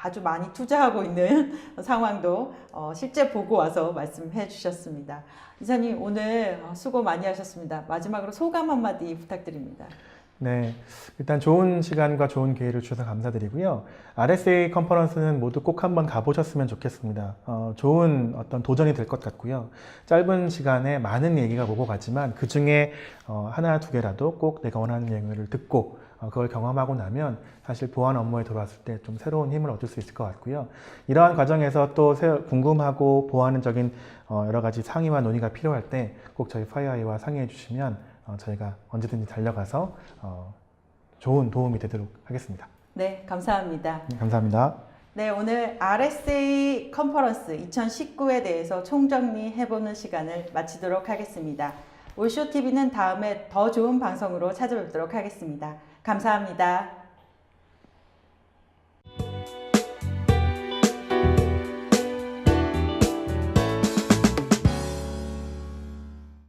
아주 많이 투자하고 있는 상황도 실제 보고 와서 말씀해 주셨습니다. 이사님 오늘 수고 많이 하셨습니다. 마지막으로 소감 한마디 부탁드립니다. 네, 일단 좋은 시간과 좋은 기회를 주셔서 감사드리고요. RSA 컨퍼런스는 모두 꼭 한번 가보셨으면 좋겠습니다. 좋은 어떤 도전이 될 것 같고요. 짧은 시간에 많은 얘기가 오고 가지만 그 중에 하나 두 개라도 꼭 내가 원하는 얘기를 듣고 그걸 경험하고 나면 사실 보안 업무에 들어왔을 때 좀 새로운 힘을 얻을 수 있을 것 같고요. 이러한 과정에서 또 궁금하고 보완적인 여러 가지 상의와 논의가 필요할 때 꼭 저희 파이어아이와 상의해 주시면 저희가 언제든지 달려가서 좋은 도움이 되도록 하겠습니다. 네, 감사합니다. 네, 감사합니다. 네, 오늘 RSA 컨퍼런스 2019에 대해서 총정리해보는 시간을 마치도록 하겠습니다. 올쇼TV는 다음에 더 좋은 방송으로 찾아뵙도록 하겠습니다. 감사합니다.